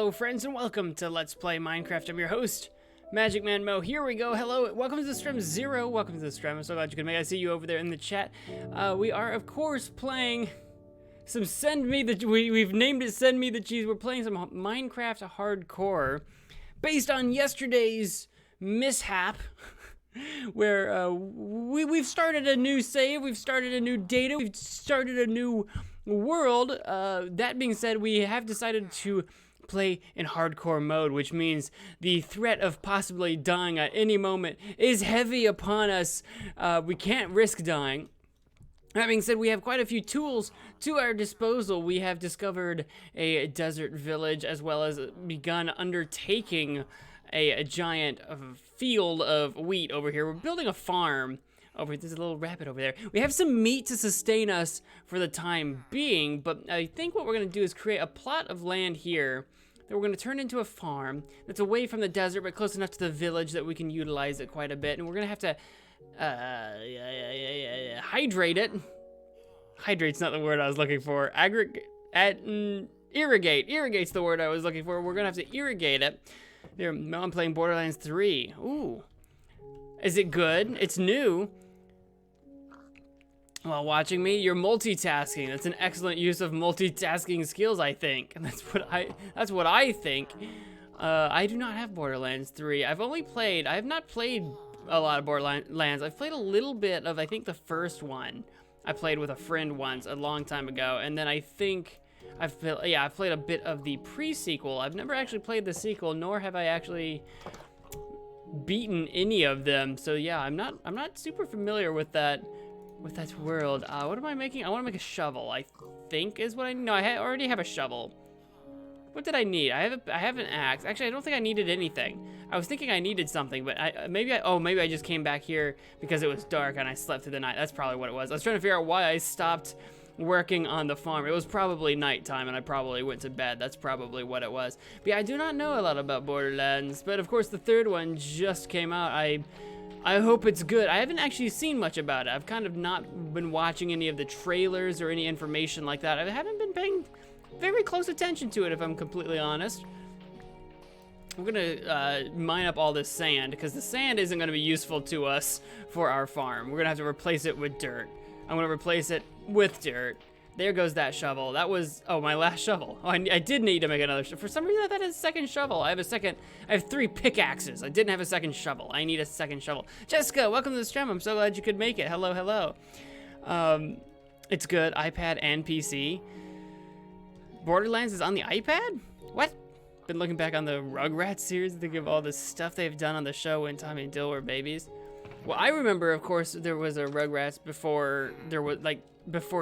Hello friends and welcome to Let's Play Minecraft. I'm your host, MagicManMo. Here we go. Hello, welcome to the stream. Zero, welcome to the stream. I'm so glad you could make it. I see you over there in the chat. We are of course playing some we've named it Send Me the Cheese. We're playing some Minecraft hardcore based on yesterday's mishap where we've started a new save, we've started a new data, we've started a new world. That being said, we have decided to play in hardcore mode, which means the threat of possibly dying at any moment is heavy upon us. We can't risk dying. That being said, we have quite a few tools to our disposal. We have discovered a desert village as well as begun undertaking a giant field of wheat over here. We're building a farm over here. There's a little rabbit over there. We have some meat to sustain us for the time being, but I think what we're going to do is create a plot of land here that we're going to turn into a farm that's away from the desert but close enough to the village that we can utilize it quite a bit. And we're going to have to hydrate it. Hydrate's not the word I was looking for. Irrigate. Irrigate's the word I was looking for. We're going to have to irrigate it. There, I'm playing Borderlands 3. Ooh. Is it good? It's new. While watching me, you're multitasking. That's an excellent use of multitasking skills, I think. And that's what I think. I do not have Borderlands 3. I have not played a lot of Borderlands. I've played a little bit of, I think, the first one. I played with a friend once a long time ago, and then I think I've played a bit of the pre-sequel. I've never actually played the sequel, nor have I actually beaten any of them. So yeah, I'm not super familiar with that world. What am I making? I want to make a shovel, I think is what I need. No, I already have a shovel. What did I need? I have an axe. Actually, I don't think I needed anything. I was thinking I needed something, but maybe I just came back here because it was dark and I slept through the night. That's probably what it was. I was trying to figure out why I stopped working on the farm. It was probably nighttime and I probably went to bed. That's probably what it was. But yeah, I do not know a lot about Borderlands, but of course the third one just came out. I hope it's good. I haven't actually seen much about it. I've kind of not been watching any of the trailers or any information like that. I haven't been paying very close attention to it, if I'm completely honest. I'm gonna mine up all this sand because the sand isn't gonna be useful to us for our farm. We're gonna have to replace it with dirt. I'm gonna replace it with dirt. There goes that shovel. That was, my last shovel. Oh, I did need to make another shovel. For some reason I thought I had a second shovel. I have 3 pickaxes. I didn't have a second shovel. I need a second shovel. Jessica, welcome to the stream. I'm so glad you could make it. Hello, hello. It's good, iPad and PC. Borderlands is on the iPad? What? Been looking back on the Rugrats series, think of all the stuff they've done on the show when Tommy and Dill were babies. Well, I remember, of course, there was a Rugrats before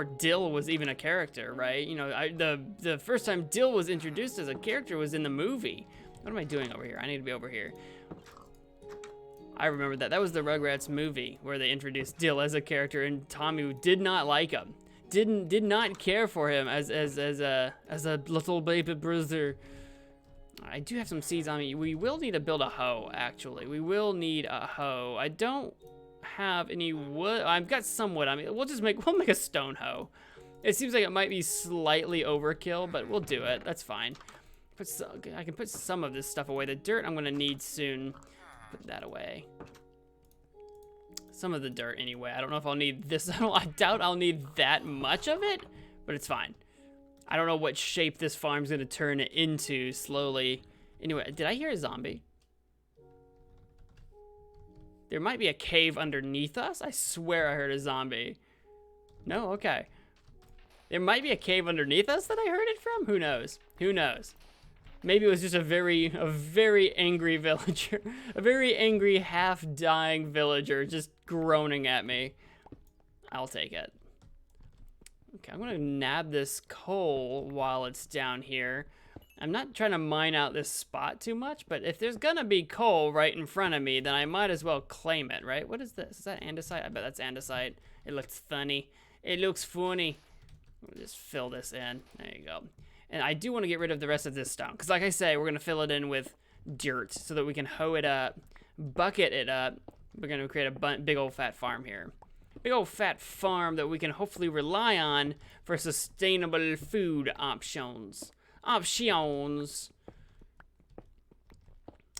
Dill was even a character, right? You know, the first time Dill was introduced as a character was in the movie. What am I doing over here? I need to be over here. I remember that. That was the Rugrats movie where they introduced Dill as a character, and Tommy did not like him. Did not care for him as a little baby brother. I do have some seeds on me. We will need to build a hoe, actually. We will need a hoe. I don't have any wood. I've got some wood. I mean, we'll make a stone hoe. It seems like it might be slightly overkill, but we'll do it. That's fine. I can put some of this stuff away. The dirt I'm gonna need soon. Put that away. Some of the dirt anyway. I don't know if I'll need this. I doubt I'll need that much of it, but it's fine. I don't know what shape this farm's gonna turn it into slowly. Anyway, did I hear a zombie? There might be a cave underneath us. I swear I heard a zombie. No? Okay. There might be a cave underneath us that I heard it from? Who knows? Who knows? Maybe it was just a very angry villager. A very angry, half-dying villager just groaning at me. I'll take it. Okay, I'm gonna nab this coal while it's down here. I'm not trying to mine out this spot too much, but if there's gonna be coal right in front of me, then I might as well claim it, right? What is this? Is that andesite? I bet that's andesite. It looks funny. It looks funny. We'll just fill this in. There you go. And I do want to get rid of the rest of this stone, because like I say, we're gonna fill it in with dirt so that we can hoe it up, bucket it up. We're gonna create a big old fat farm here. Big old fat farm that we can hopefully rely on for sustainable food options.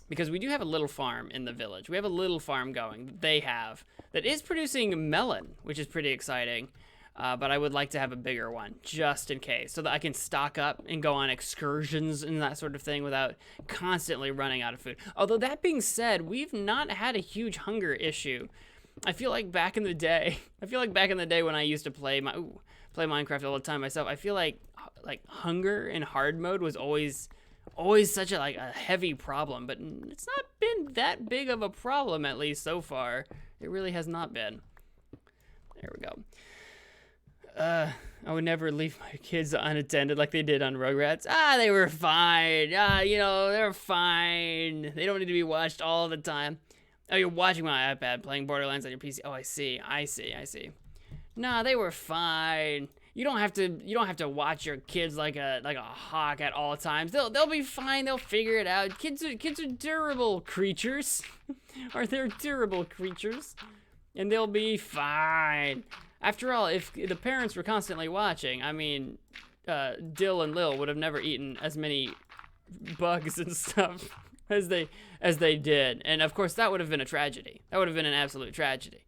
because we do have a little farm in the village. We have a little farm going that they have that is producing melon, which is pretty exciting. But I would like to have a bigger one just in case so that I can stock up and go on excursions and that sort of thing without constantly running out of food. Although that being said, we've not had a huge hunger issue. I feel like back in the day, when I used to play Minecraft all the time myself, I feel like hunger in hard mode was always such a heavy problem, but it's not been that big of a problem, at least so far. It really has not been. There we go. I would never leave my kids unattended like they did on Rugrats. They were fine. They're fine. They don't need to be watched all the time. Oh, you're watching my iPad, playing Borderlands on your PC. Oh, I see. Nah, they were fine. You don't have to watch your kids like a hawk at all times. They'll be fine. They'll figure it out. Kids are durable creatures. They're durable creatures, and they'll be fine. After all, if the parents were constantly watching, I mean, Dill and Lil would have never eaten as many bugs and stuff as they did. And of course, that would have been a tragedy. That would have been an absolute tragedy.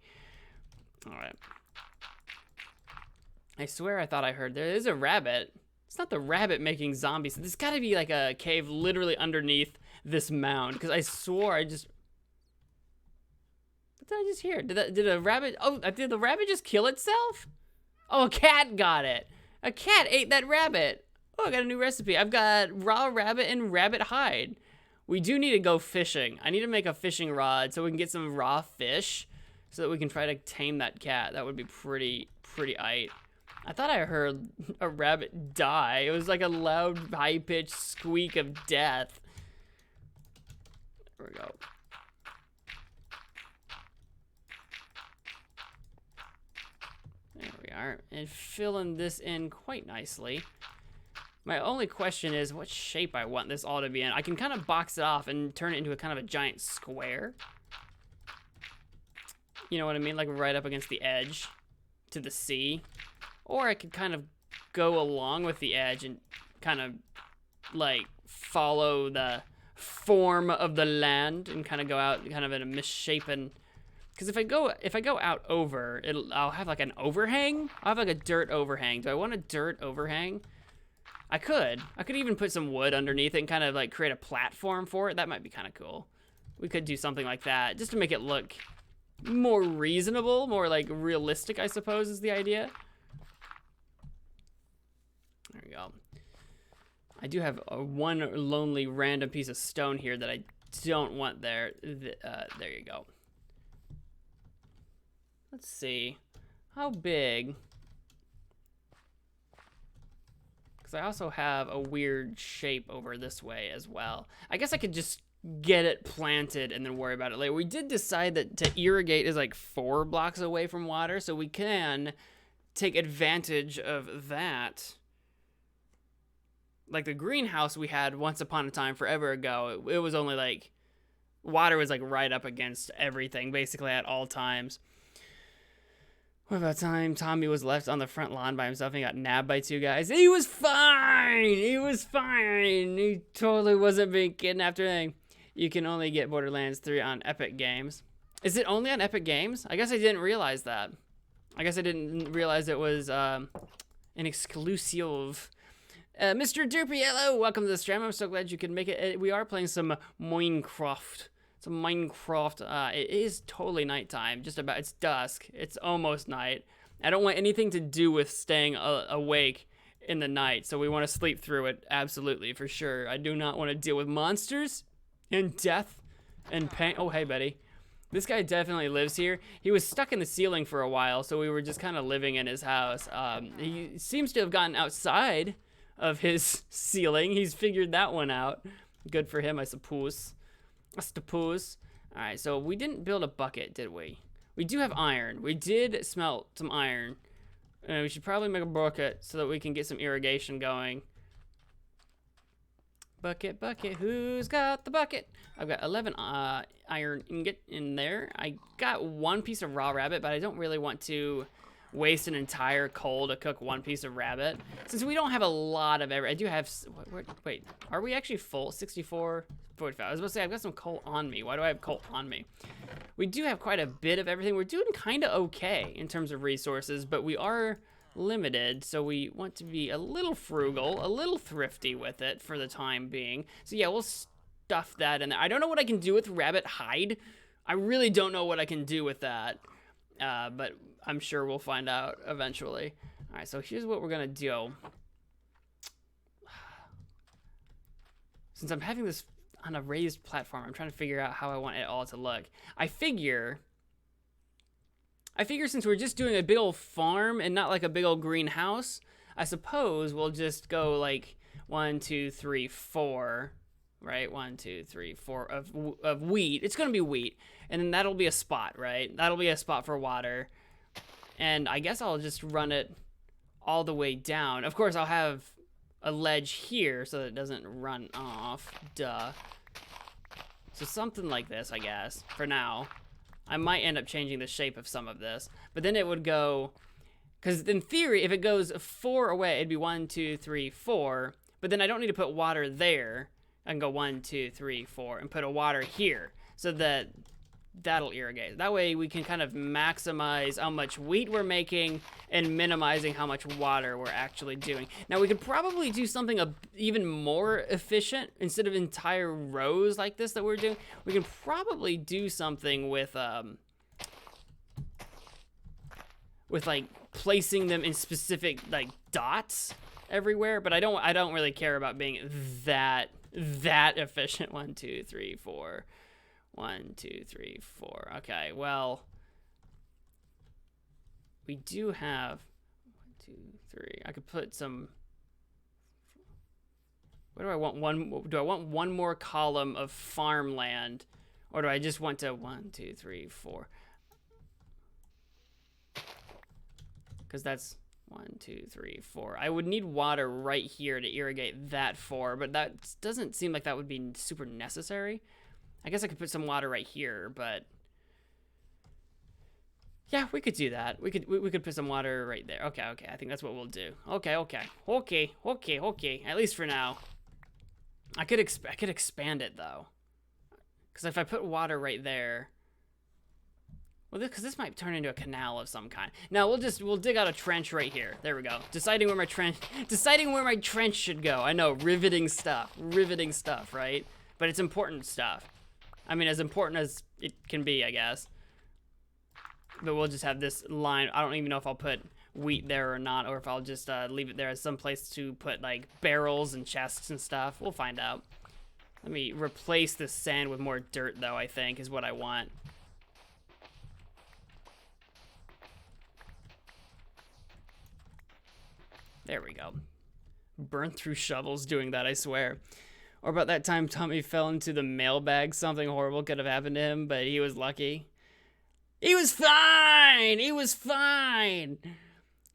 All right. I swear I thought I heard there is a rabbit. It's not the rabbit making zombies. There's got to be like a cave literally underneath this mound, because I swore I just... What did I just hear? Did a rabbit... Oh, did the rabbit just kill itself? Oh, a cat got it. A cat ate that rabbit. Oh, I got a new recipe. I've got raw rabbit and rabbit hide. We do need to go fishing. I need to make a fishing rod so we can get some raw fish so that we can try to tame that cat. That would be pretty aight. I thought I heard a rabbit die. It was like a loud, high-pitched squeak of death. There we go. There we are. And filling this in quite nicely. My only question is what shape I want this all to be in. I can kind of box it off and turn it into a kind of a giant square. You know what I mean? Like right up against the edge to the sea. Or I could kind of go along with the edge and kind of like follow the form of the land and kind of go out kind of in a misshapen. Because if I go out over, I'll have like an overhang. I'll have like a dirt overhang. Do I want a dirt overhang? I could even put some wood underneath it and kind of like create a platform for it. That might be kind of cool. We could do something like that just to make it look more reasonable, more like realistic, I suppose is the idea. There we go. I do have one lonely random piece of stone here that I don't want there. There you go. Let's see. How big? Because I also have a weird shape over this way as well. I guess I could just get it planted and then worry about it later. We did decide that to irrigate is like 4 blocks away from water, so we can take advantage of that. Like the greenhouse we had once upon a time forever ago, it was only like, water was like right up against everything basically at all times. What about time Tommy was left on the front lawn by himself and he got nabbed by 2 guys? He was fine! He was fine! He totally wasn't being kidnapped or anything. You can only get Borderlands 3 on Epic Games. Is it only on Epic Games? I guess I didn't realize that. I guess I didn't realize it was an exclusive. Mr. Derpy, hello! Welcome to the stream. I'm so glad you could make it. We are playing some Minecraft. It is totally nighttime. Just about. It's dusk. It's almost night. I don't want anything to do with staying awake in the night, so we want to sleep through it. Absolutely, for sure. I do not want to deal with monsters and death and pain. Oh, hey, buddy. This guy definitely lives here. He was stuck in the ceiling for a while, so we were just kind of living in his house. He seems to have gotten outside of his ceiling. He's figured that one out. Good for him, I suppose. All right, so we didn't build a bucket, did we? We do have iron. We did smelt some iron. We should probably make a bucket so that we can get some irrigation going. Bucket, who's got the bucket? I've got 11 iron ingot in there. I got 1 piece of raw rabbit, but I don't really want to waste an entire coal to cook one piece of rabbit. Since we don't have a lot of I do have, wait, are we actually full? 64, 45. I was about to say, I've got some coal on me. Why do I have coal on me? We do have quite a bit of everything. We're doing kind of okay in terms of resources, but we are limited, so we want to be a little frugal, a little thrifty with it for the time being. So yeah, we'll stuff that in there. I don't know what I can do with rabbit hide. I really don't know what I can do with that, but I'm sure we'll find out eventually. All right, so here's what we're gonna do. Since I'm having this on a raised platform, I'm trying to figure out how I want it all to look. I figure since we're just doing a big old farm and not like a big old greenhouse, I suppose we'll just go like 1, 2, 3, 4, right? 1, 2, 3, 4 of wheat. It's gonna be wheat, and then that'll be a spot, right? That'll be a spot for water. And I guess I'll just run it all the way down. Of course, I'll have a ledge here so that it doesn't run off. Duh. So something like this, I guess, for now. I might end up changing the shape of some of this. But then it would go, because in theory, if it goes 4 away, it'd be 1, 2, 3, 4. But then I don't need to put water there. I can go 1, 2, 3, 4 and put a water here so that that'll irrigate. That way we can kind of maximize how much wheat we're making and minimizing how much water we're actually doing. Now we could probably do something even more efficient. Instead of entire rows like this that we're doing, we can probably do something with like placing them in specific like dots everywhere, but I don't really care about being that efficient. 1, 2, 3, 4. 1, 2, 3, 4. Okay, well, we do have 1, 2, 3. I could put some. What do I want? Do I want one more column of farmland, or do I just want to 1, 2, 3, 4? Because that's 1, 2, 3, 4. I would need water right here to irrigate that 4, but that doesn't seem like that would be super necessary. I guess I could put some water right here, but yeah, we could do that. We could put some water right there. Okay, I think that's what we'll do. Okay. At least for now. I could expand it though, because if I put water right there, well, because this might turn into a canal of some kind. Now we'll dig out a trench right here. There we go. Deciding where my trench should go. I know, riveting stuff, right? But it's important stuff. I mean, as important as it can be, I guess. But we'll just have this line. I don't even know if I'll put wheat there or not, or if I'll just leave it there as some place to put like barrels and chests and stuff. We'll find out. Let me replace this sand with more dirt, though, I think, is what I want. There we go. Burn through shovels doing that, I swear. Or about that time Tommy fell into the mailbag. Something horrible could have happened to him, but he was lucky. He was fine! He was fine!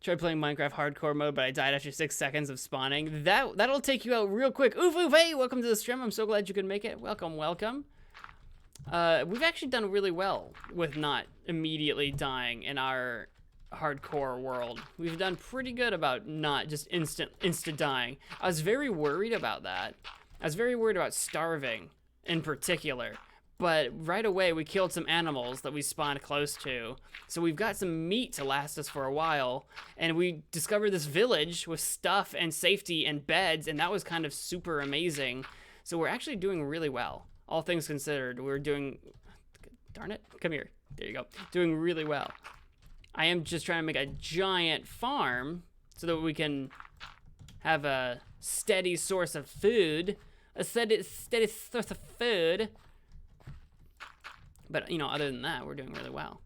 Tried playing Minecraft hardcore mode, but I died after 6 seconds of spawning. That'll take you out real quick. Oof, oof, hey, welcome to the stream. I'm so glad you could make it. Welcome. We've actually done really well with not immediately dying in our hardcore world. We've done pretty good about not just instant dying. I was very worried about that. I was very worried about starving in particular, but right away we killed some animals that we spawned close to. So we've got some meat to last us for a while, and we discovered this village with stuff and safety and beds, and that was kind of super amazing. So we're actually doing really well. All things considered, we're doing, darn it, come here, there you go, doing really well. I am just trying to make a giant farm so that we can have a steady source of food. A steady source of food. But, you know, other than that, we're doing really well.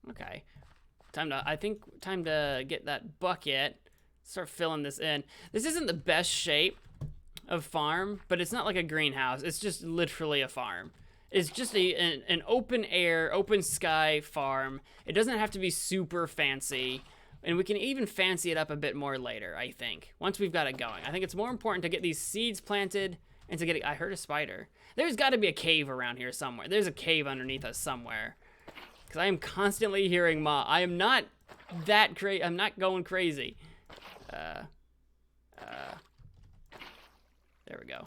Okay. I think time to get that bucket. Start filling this in. This isn't the best shape of farm, but it's not like a greenhouse. It's just literally a farm. It's just an open air, open sky farm. It doesn't have to be super fancy, and we can even fancy it up a bit more later, I think, once we've got it going. I think it's more important to get these seeds planted And to get, I heard a spider. There's got to be a cave around here somewhere. There's a cave underneath us somewhere. Because I am constantly hearing Ma. I am not that crazy. I'm not going crazy. There we go.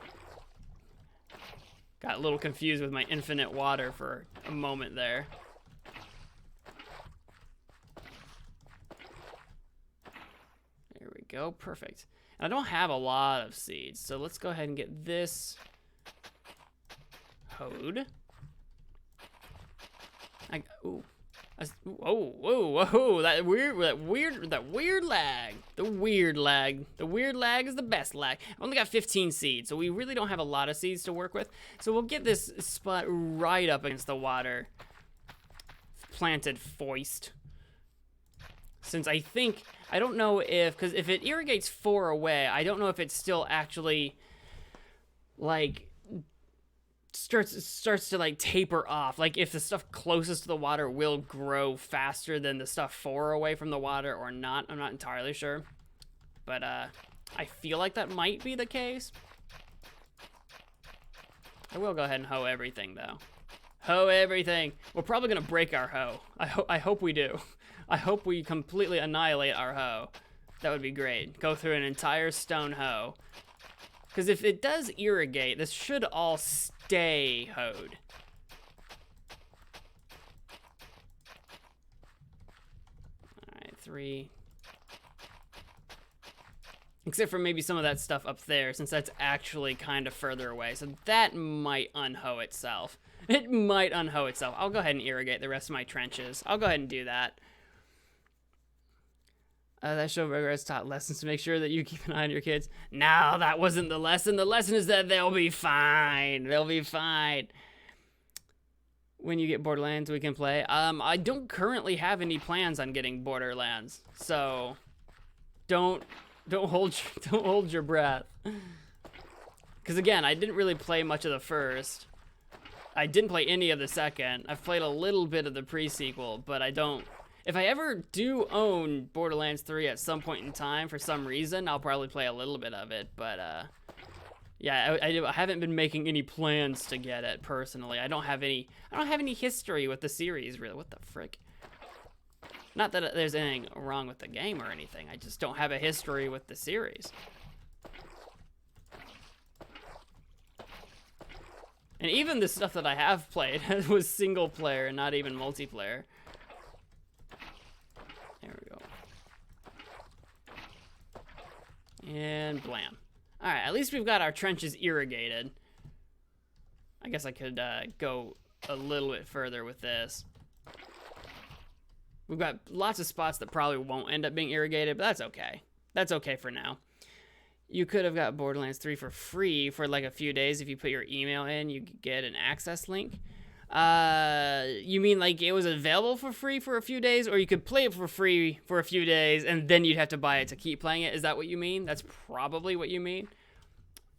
Got a little confused with my infinite water for a moment there. There we go, perfect. And I don't have a lot of seeds, so let's go ahead and get this hoed. Ooh. Whoa, that weird lag. The weird lag is the best lag. I only got 15 seeds, so we really don't have a lot of seeds to work with. So we'll get this spot right up against the water. Planted foist. Since I don't know if, because if it irrigates 4 away, I don't know if it's still actually, like, starts to like taper off. Like if the stuff closest to the water will grow faster than the stuff 4 away from the water or not. I'm not entirely sure, but I feel like that might be the case. I will go ahead and hoe everything though. Hoe everything. We're probably gonna break our hoe. I hope we do. I hope we completely annihilate our hoe. That would be great. Go through an entire stone hoe. Because if it does irrigate, this should all stay hoed. All right, 3. Except for maybe some of that stuff up there, since that's actually kind of further away. So that might unhoe itself. It might unhoe itself. I'll go ahead and irrigate the rest of my trenches. I'll go ahead and do that. That show has taught lessons to make sure that you keep an eye on your kids. No, that wasn't the lesson. The lesson is that they'll be fine. They'll be fine. When you get Borderlands, we can play. I don't currently have any plans on getting Borderlands, so don't hold your breath. Because again, I didn't really play much of the first. I didn't play any of the second. I've played a little bit of the pre-sequel, but I don't. If I ever do own Borderlands 3 at some point in time, for some reason, I'll probably play a little bit of it. But yeah, I haven't been making any plans to get it personally. I don't have any history with the series really. What the frick? Not that there's anything wrong with the game or anything. I just don't have a history with the series. And even the stuff that I have played was single player and not even multiplayer. There we go. And blam. All right, at least we've got our trenches irrigated. I guess I could go a little bit further with this. We've got lots of spots that probably won't end up being irrigated, but that's okay. That's okay for now. You could have got Borderlands 3 for free for like a few days. If you put your email in, you could get an access link. You mean like it was available for free for a few days, or you could play it for free for a few days and then you'd have to buy it to keep playing it? Is that what you mean? That's probably what you mean.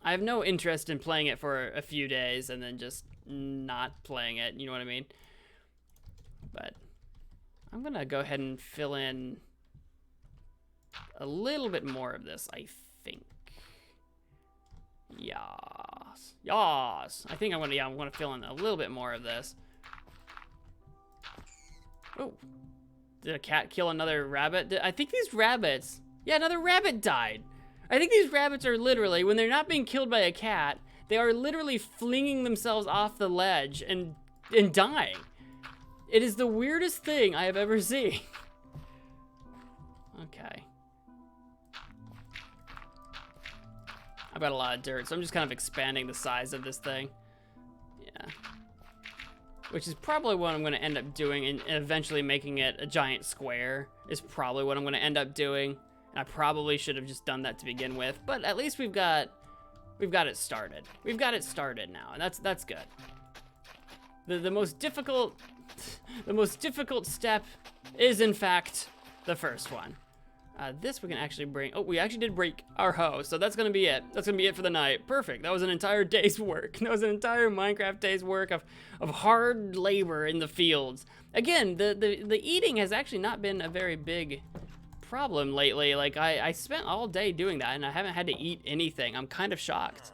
I have no interest in playing it for a few days and then just not playing it, you know what I mean? But I'm gonna go ahead and fill in a little bit more of this, I think. Yas. Yas. I think I'm gonna fill in a little bit more of this. Oh. Did a cat kill another rabbit? I think these rabbits, yeah, another rabbit died. I think these rabbits are literally, when they're not being killed by a cat, they are literally flinging themselves off the ledge and dying. It is the weirdest thing I have ever seen. Okay. I've got a lot of dirt, so I'm just kind of expanding the size of this thing. Yeah. Which is probably what I'm going to end up doing, and eventually making it a giant square is probably what I'm going to end up doing. And I probably should have just done that to begin with, but at least we've got it started. We've got it started now, and that's good. The most difficult step is in fact the first one. This we can actually bring. Oh, we actually did break our hoe, so that's gonna be it. That's gonna be it for the night. Perfect. That was an entire day's work. That was an entire Minecraft day's work of hard labor in the fields. Again, the eating has actually not been a very big problem lately. Like I spent all day doing that, and I haven't had to eat anything. I'm kind of shocked.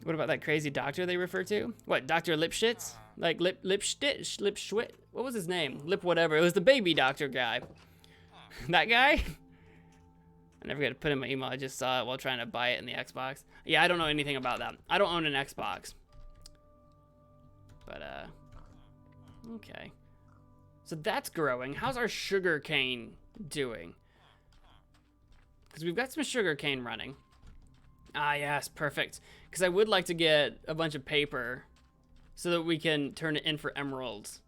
What about that crazy doctor they refer to? What, Dr. Lipschitz? Like Lipschwit? What was his name? Lip whatever. It was the baby doctor guy. That guy? I never got to put in my email. I just saw it while trying to buy it in the Xbox. Yeah, I don't know anything about that. I don't own an Xbox. But, okay. So that's growing. How's our sugar cane doing? Because we've got some sugar cane running. Ah, yes, perfect. Because I would like to get a bunch of paper so that we can turn it in for emeralds.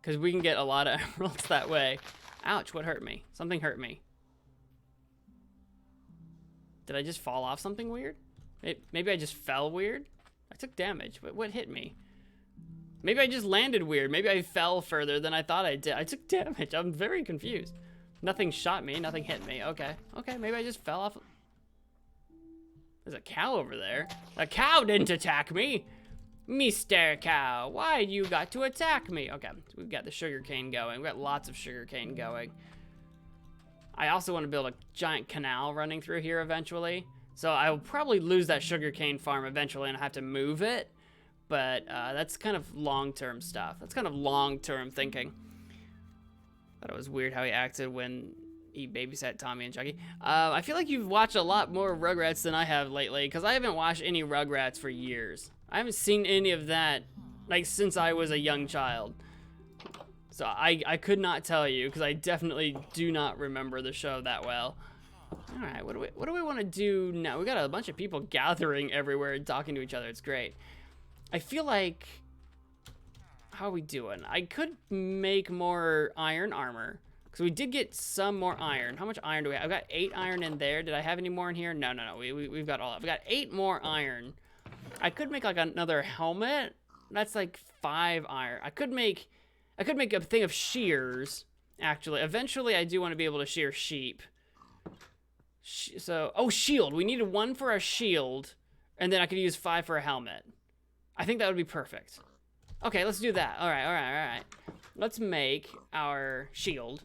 Because we can get a lot of emeralds that way. Ouch, what hurt me? Something hurt me. Did I just fall off something weird? Maybe I just fell weird? I took damage, but what hit me? Maybe I just landed weird. Maybe I fell further than I thought I did. I took damage. I'm very confused. Nothing shot me. Nothing hit me. Okay. Okay, maybe I just fell off. There's a cow over there. A cow didn't attack me. Mr. Cow, why you got to attack me? Okay, so we've got the sugar cane going. We've got lots of sugar cane going. I also want to build a giant canal running through here eventually. So I will probably lose that sugar cane farm eventually and I have to move it. But that's kind of long-term stuff. That's kind of long-term thinking. Thought it was weird how he acted when he babysat Tommy and Chucky. I feel like you've watched a lot more Rugrats than I have lately, because I haven't watched any Rugrats for years. I haven't seen any of that, like, since I was a young child. So I could not tell you, because I definitely do not remember the show that well. All right, what do we want to do now? We got a bunch of people gathering everywhere and talking to each other. It's great. I feel like, how are we doing? I could make more iron armor. Because we did get some more iron. How much iron do we have? I've got 8 iron in there. Did I have any more in here? No. We've got all of it. We've got 8 more iron. I could make like another helmet. That's like 5 iron. I could make a thing of shears, actually. Eventually, I do want to be able to shear sheep. Oh, shield. We needed 1 for a shield. And then I could use 5 for a helmet. I think that would be perfect. Okay, let's do that. All right. Let's make our shield,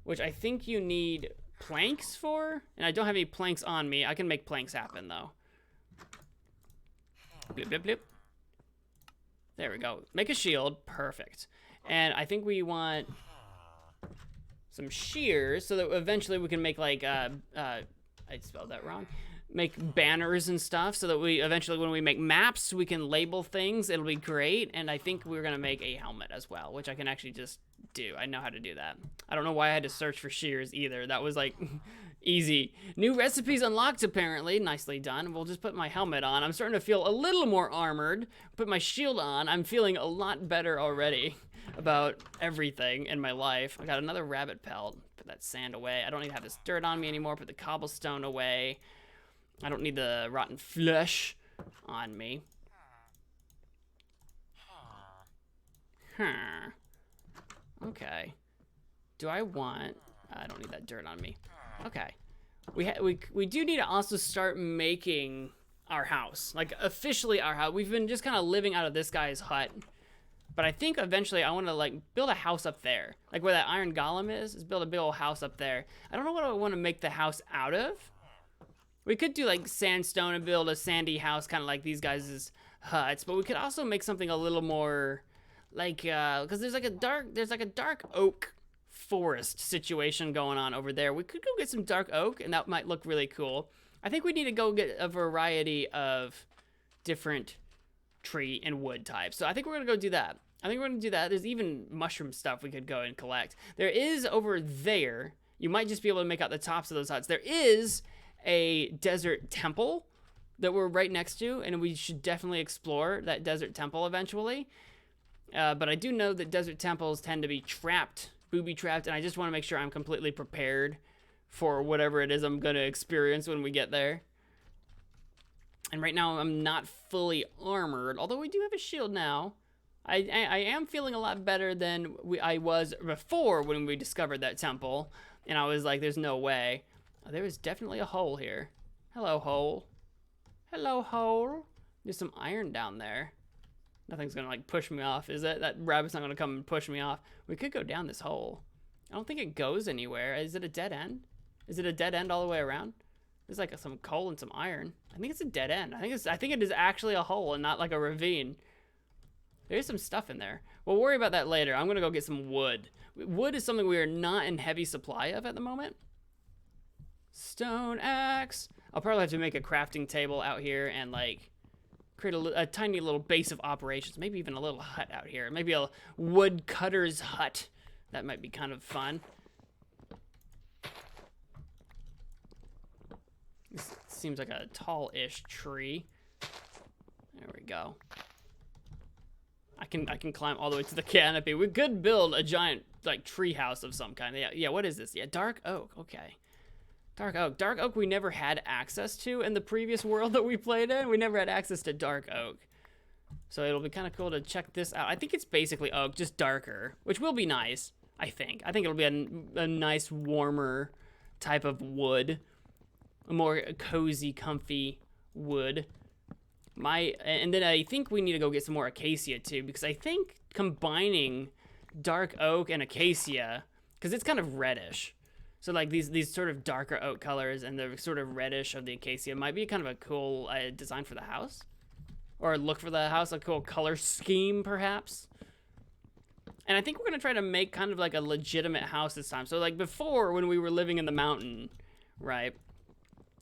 which I think you need planks for, and I don't have any planks on me. I can make planks happen, though. Bloop, bloop, bloop. There we go. Make a shield. Perfect. And I think we want some shears so that eventually we can make, like, I spelled that wrong. Make banners and stuff so that we eventually, when we make maps, we can label things. It'll be great. And I think we're going to make a helmet as well, which I can actually just do. I know how to do that. I don't know why I had to search for shears either. That was like easy. New recipes unlocked, apparently. Nicely done. We'll just put my helmet on. I'm starting to feel a little more armored. Put my shield on. I'm feeling a lot better already about everything in my life. I got another rabbit pelt. Put that sand away. I don't need to have this dirt on me anymore. Put the cobblestone away. I don't need the rotten flesh on me. Okay. Do I want... I don't need that dirt on me. Okay. We do need to also start making our house. Like, officially our house. We've been just kind of living out of this guy's hut. But I think eventually I want to, like, build a house up there. Like where that iron golem is build a big old house up there. I don't know what I want to make the house out of. We could do like sandstone and build a sandy house, kind of like these guys' huts, but we could also make something a little more like, because there's like a dark oak forest situation going on over there. We could go get some dark oak, and that might look really cool. I think we need to go get a variety of different tree and wood types. So I think we're gonna go do that. There's even mushroom stuff we could go and collect. There is over there. You might just be able to make out the tops of those huts. There is a desert temple that we're right next to, and we should definitely explore that desert temple eventually. But I do know that desert temples tend to be booby trapped, and I just want to make sure I'm completely prepared for whatever it is I'm going to experience when we get there. And right now I'm not fully armored, although we do have a shield now. I am feeling a lot better than I was before when we discovered that temple, and I was like, there's no way. Oh, there is definitely a hole here. Hello, hole. Hello, hole. There's some iron down there. Nothing's gonna like push me off, is it? That rabbit's not gonna come and push me off. We could go down this hole. I don't think it goes anywhere. Is it a dead end? Is it a dead end all the way around? There's like some coal and some iron. I think it's a dead end. I think it is actually a hole and not like a ravine. There's some stuff in there. We'll worry about that later. I'm gonna go get some wood. Wood is something we are not in heavy supply of at the moment. Stone axe. I'll probably have to make a crafting table out here and like create a tiny little base of operations. Maybe even a little hut out here. Maybe a woodcutter's hut. That might be kind of fun. This seems like a tall-ish tree. There we go. I can climb all the way to the canopy. We could build a giant like tree house of some kind. Yeah, what is this? Yeah, dark oak. Okay. Dark oak. Dark oak we never had access to in the previous world that we played in. We never had access to dark oak. So it'll be kind of cool to check this out. I think it's basically oak, just darker, which will be nice, I think. I think it'll be a nice, warmer type of wood. A more cozy, comfy wood. And then I think we need to go get some more acacia too, because I think combining dark oak and acacia, because it's kind of reddish. So like these sort of darker oak colors and the sort of reddish of the acacia might be kind of a cool design for the house. Or look for the house, a cool color scheme perhaps. And I think we're gonna try to make kind of like a legitimate house this time. So like before, when we were living in the mountain, right?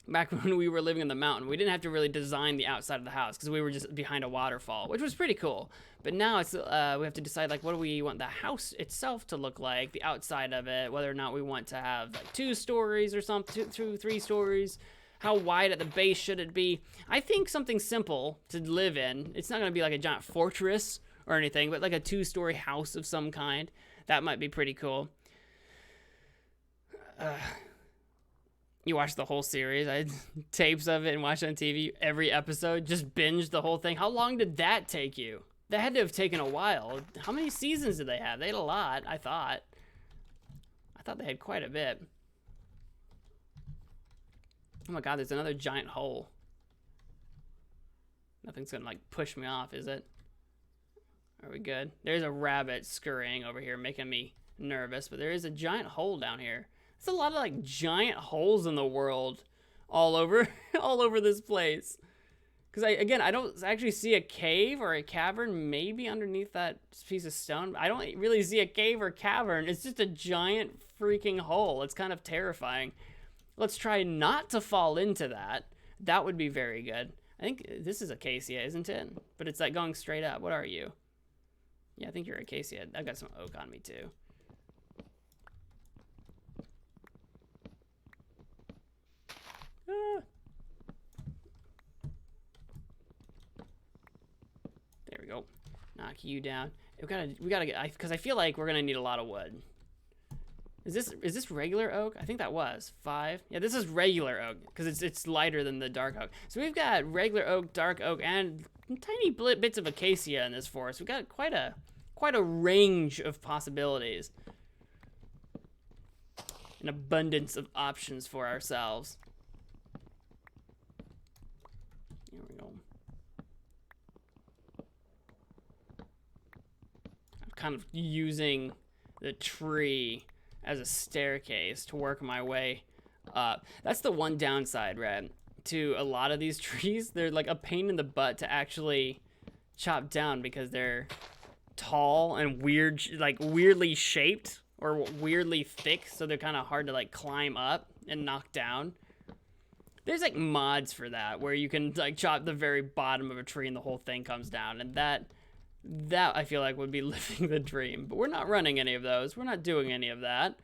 Back when we were living in the mountain, we didn't have to really design the outside of the house because we were just behind a waterfall, which was pretty cool. But now it's we have to decide like what do we want the house itself to look like, the outside of it, whether or not we want to have like 2 stories or something, 3 stories. How wide at the base should it be? I think something simple to live in. It's not going to be like a giant fortress or anything, but like a 2-story house of some kind. That might be pretty cool. You watched the whole series. I had tapes of it and watched it on TV. Every episode, just binged the whole thing. How long did that take you? That had to have taken a while. How many seasons did they have? They had a lot, I thought. I thought they had quite a bit. Oh my god, there's another giant hole. Nothing's gonna like push me off, is it? Are we good? There's a rabbit scurrying over here, making me nervous, but there is a giant hole down here. There's a lot of like giant holes in the world all over all over this place. Because I don't actually see a cave or a cavern maybe underneath that piece of stone. I don't really see a cave or cavern. It's just a giant freaking hole. It's kind of terrifying. Let's try not to fall into that. That would be very good. I think this is acacia, isn't it? But it's like going straight up. What are you? Yeah, I think you're acacia. I've got some oak on me too. There we go. Knock you down. We gotta get, because I feel like we're gonna need a lot of wood. Is this regular oak? I think that was 5. Yeah, this is regular oak because it's lighter than the dark oak. So we've got regular oak, dark oak, and tiny bits of acacia in this forest. We've got quite a range of possibilities. An abundance of options for ourselves. There we go. I'm kind of using the tree as a staircase to work my way up. That's the one downside, right? To a lot of these trees, they're like a pain in the butt to actually chop down because they're tall and weird, like weirdly shaped or weirdly thick, so they're kind of hard to like climb up and knock down. There's like mods for that where you can like chop the very bottom of a tree and the whole thing comes down, and that I feel like would be living the dream. But we're not running any of those. We're not doing any of that.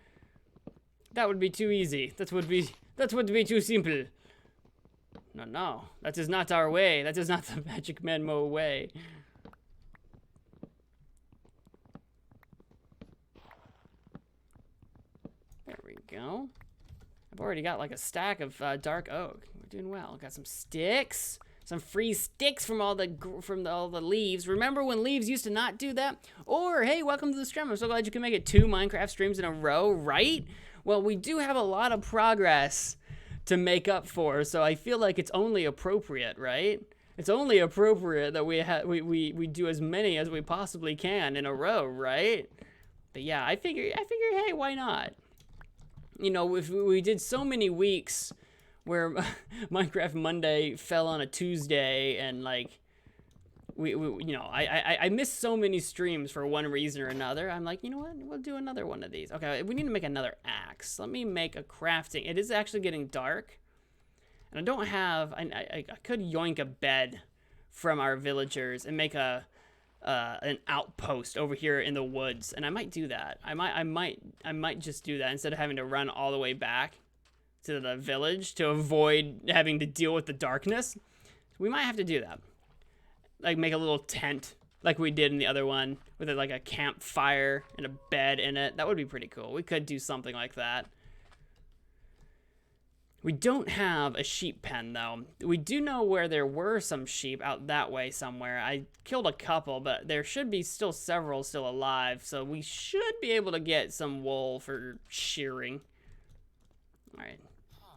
That would be too easy. That would be too simple. No. That is not our way. That is not the MagicManMo way. There we go. I've already got like a stack of dark oak. We're doing well. Got some sticks. Some free sticks from all the leaves. Remember when leaves used to not do that? Or, hey, welcome to the stream. I'm so glad you can make it 2 Minecraft streams in a row, right? Well, we do have a lot of progress to make up for, so I feel like it's only appropriate, right? It's only appropriate that we do as many as we possibly can in a row, right? But yeah, I figure, hey, why not? You know, if we did so many weeks where Minecraft Monday fell on a Tuesday, and like we you know, I missed so many streams for one reason or another. I'm like, you know what? We'll do another one of these. Okay, we need to make another axe. Let me make a crafting. It is actually getting dark, and I don't have. I could yoink a bed from our villagers and make an outpost over here in the woods, and I might do that. I might just do that instead of having to run all the way back to the village to avoid having to deal with the darkness. We might have to do that. Like make a little tent like we did in the other one with like a campfire and a bed in it. That would be pretty cool. We could do something like that. We don't have a sheep pen though. We do know where there were some sheep out that way somewhere. I killed a couple, but there should be still several still alive, so we should be able to get some wool for shearing. All right.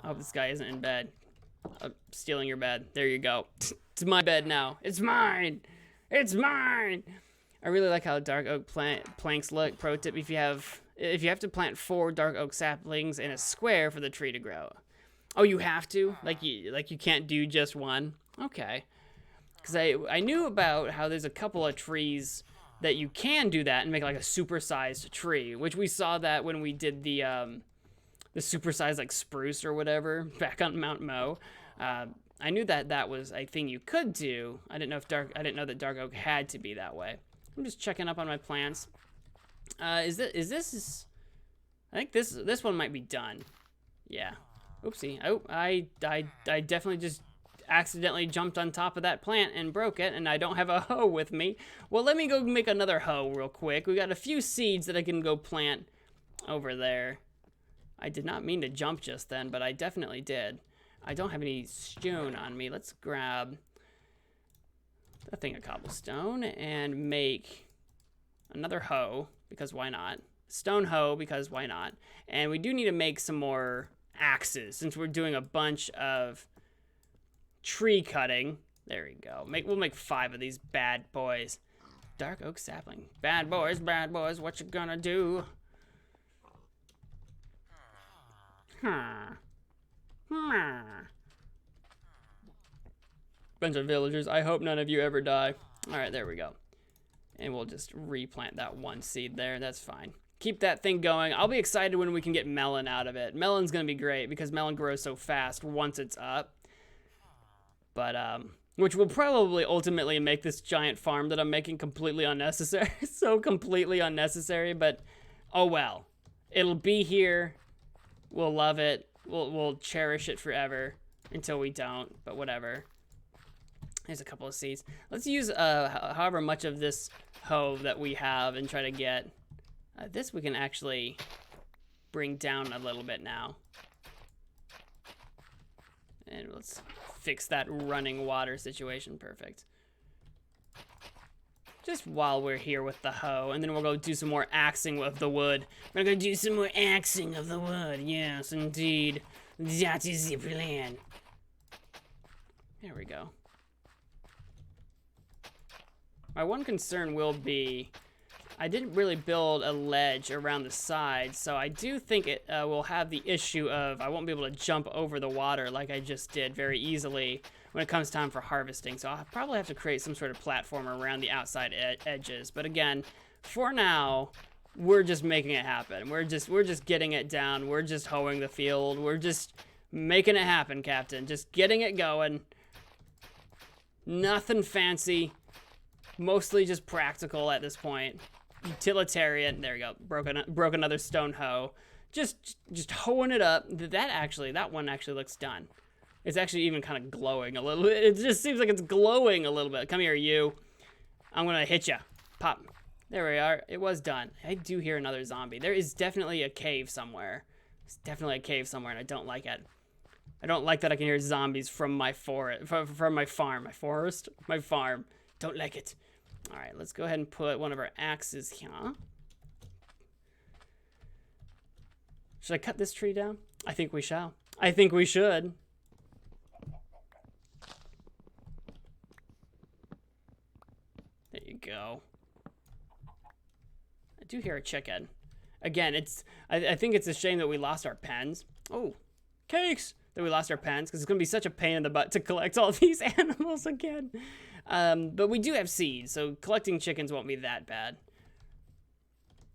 I hope this guy isn't in bed. I'm stealing your bed. There you go. It's my bed now. It's mine. It's mine. I really like how dark oak planks look. Pro tip: if you have to plant 4 dark oak saplings in a square for the tree to grow. Oh, you have to? Like you can't do just one? Okay. Because I knew about how there's a couple of trees that you can do that and make like a supersized tree, which we saw that when we did the supersized like spruce or whatever back on Mount Mo. I knew that was a thing you could do. I didn't know that dark oak had to be that way. I'm just checking up on my plants. Is this? I think this one might be done. Yeah. Oopsie. Oh, I definitely just accidentally jumped on top of that plant and broke it, and I don't have a hoe with me. Well, let me go make another hoe real quick. We got a few seeds that I can go plant over there. I did not mean to jump just then, but I definitely did. I don't have any stone on me. Let's grab a thing of cobblestone and make another hoe, because why not? Stone hoe, because why not? And we do need to make some more axes, since we're doing a bunch of tree cutting. There we go. We'll make 5 of these bad boys. Dark oak sapling. Bad boys, what you gonna do? Bunch of villagers. I hope none of you ever die. All right, there we go. And we'll just replant that one seed there. That's fine. Keep that thing going. I'll be excited when we can get melon out of it. Melon's gonna be great because melon grows so fast once it's up. But which will probably ultimately make this giant farm that I'm making completely unnecessary. So completely unnecessary, but oh well. It'll be here. We'll love it. We'll cherish it forever until we don't, but whatever. There's a couple of seeds. Let's use however much of this hoe that we have and try to get this. We can actually bring down a little bit now. And let's fix that running water situation. Perfect. Just while we're here with the hoe, and then we'll go do some more axing of the wood. We're gonna do some more axing of the wood. Yes, indeed. That is the plan. There we go. My one concern will be, I didn't really build a ledge around the side, so I do think it will have the issue of I won't be able to jump over the water like I just did very easily when it comes time for harvesting. So I'll probably have to create some sort of platform around the outside edges. But again, for now, we're just making it happen. We're just getting it down. We're just hoeing the field. We're just making it happen, Captain. Just getting it going. Nothing fancy. Mostly just practical at this point. Utilitarian. There we go. Broke another stone hoe. Just hoeing it up. That one actually looks done. It's actually even kind of glowing a little bit. It just seems like it's glowing a little bit. Come here, you. I'm gonna hit ya. Pop. There we are. It was done. I do hear another zombie. There is definitely a cave somewhere. There's definitely a cave somewhere, and I don't like it. I don't like that I can hear zombies from my forest, from my farm. My forest? My farm. Don't like it. All right, let's go ahead and put one of our axes here. Should I cut this tree down? I think we shall. I think we should. There you go. I do hear a chicken. Again, I think it's a shame that we lost our pens. Oh, cakes! that we lost our pens, because it's gonna be such a pain in the butt to collect all these animals again. But we do have seeds, so collecting chickens won't be that bad.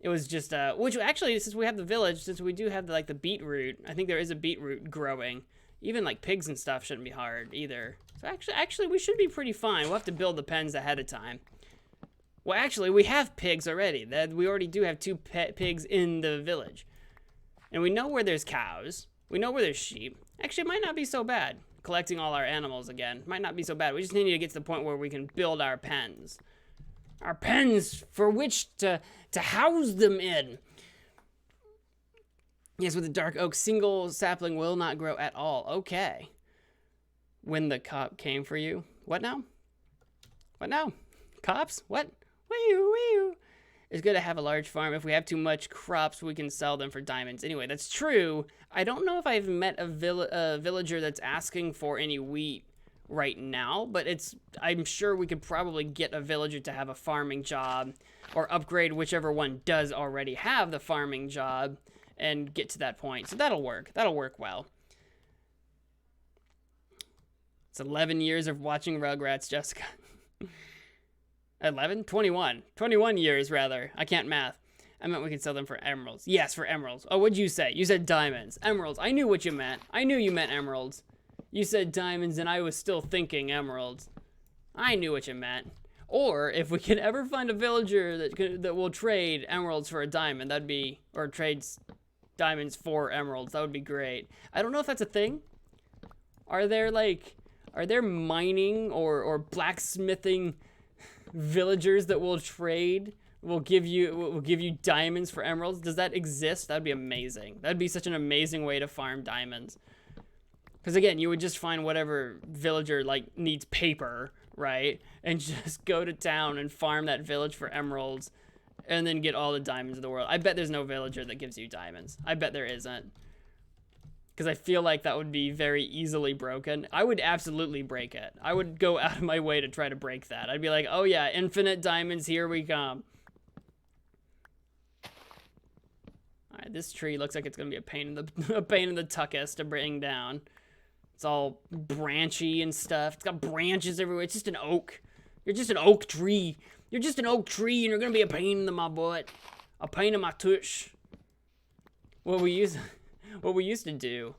It was just, which actually, since we have the village, since we do have the beetroot, I think there is a beetroot growing. Even like pigs and stuff shouldn't be hard either. So actually we should be pretty fine. We'll have to build the pens ahead of time. Well, actually, we have pigs already. We already do have 2 pigs in the village. And we know where there's cows. We know where there's sheep. Actually, it might not be so bad. Collecting all our animals again. Might not be so bad. We just need to get to the point where we can build our pens. Our pens for which to house them in. Yes, with the dark oak, single sapling will not grow at all. Okay. When the cop came for you. What now? What now? Cops? What? Wee-oo. It's good to have a large farm. If we have too much crops, we can sell them for diamonds. Anyway, that's true. I don't know if I've met a villager that's asking for any wheat right now, but I'm sure we could probably get a villager to have a farming job or upgrade whichever one does already have the farming job and get to that point. So that'll work. That'll work well. It's 11 years of watching Rugrats, Jessica. 11? 21. 21 years, rather. I can't math. I meant we could sell them for emeralds. Yes, for emeralds. Oh, what'd you say? You said diamonds. Emeralds. I knew what you meant. I knew you meant emeralds. You said diamonds, and I was still thinking emeralds. I knew what you meant. Or, if we can ever find a villager that will trade emeralds for a diamond, that'd be... Or trades diamonds for emeralds. That would be great. I don't know if that's a thing. Are there mining or blacksmithing villagers that will trade, will give you diamonds for emeralds? Does that exist? That'd be amazing. That'd be such an amazing way to farm diamonds. Because again, you would just find whatever villager needs paper, right? And just go to town and farm that village for emeralds and then get all the diamonds in the world. I bet there's no villager that gives you diamonds. I bet there isn't. Because I feel like that would be very easily broken. I would absolutely break it. I would go out of my way to try to break that. I'd be like, oh yeah, infinite diamonds, here we come. Alright, this tree looks like it's gonna be a pain in the tuckus to bring down. It's all branchy and stuff. It's got branches everywhere. It's just an oak. You're just an oak tree. You're just an oak tree and you're gonna be a pain in my butt. A pain in my tush. What we used to do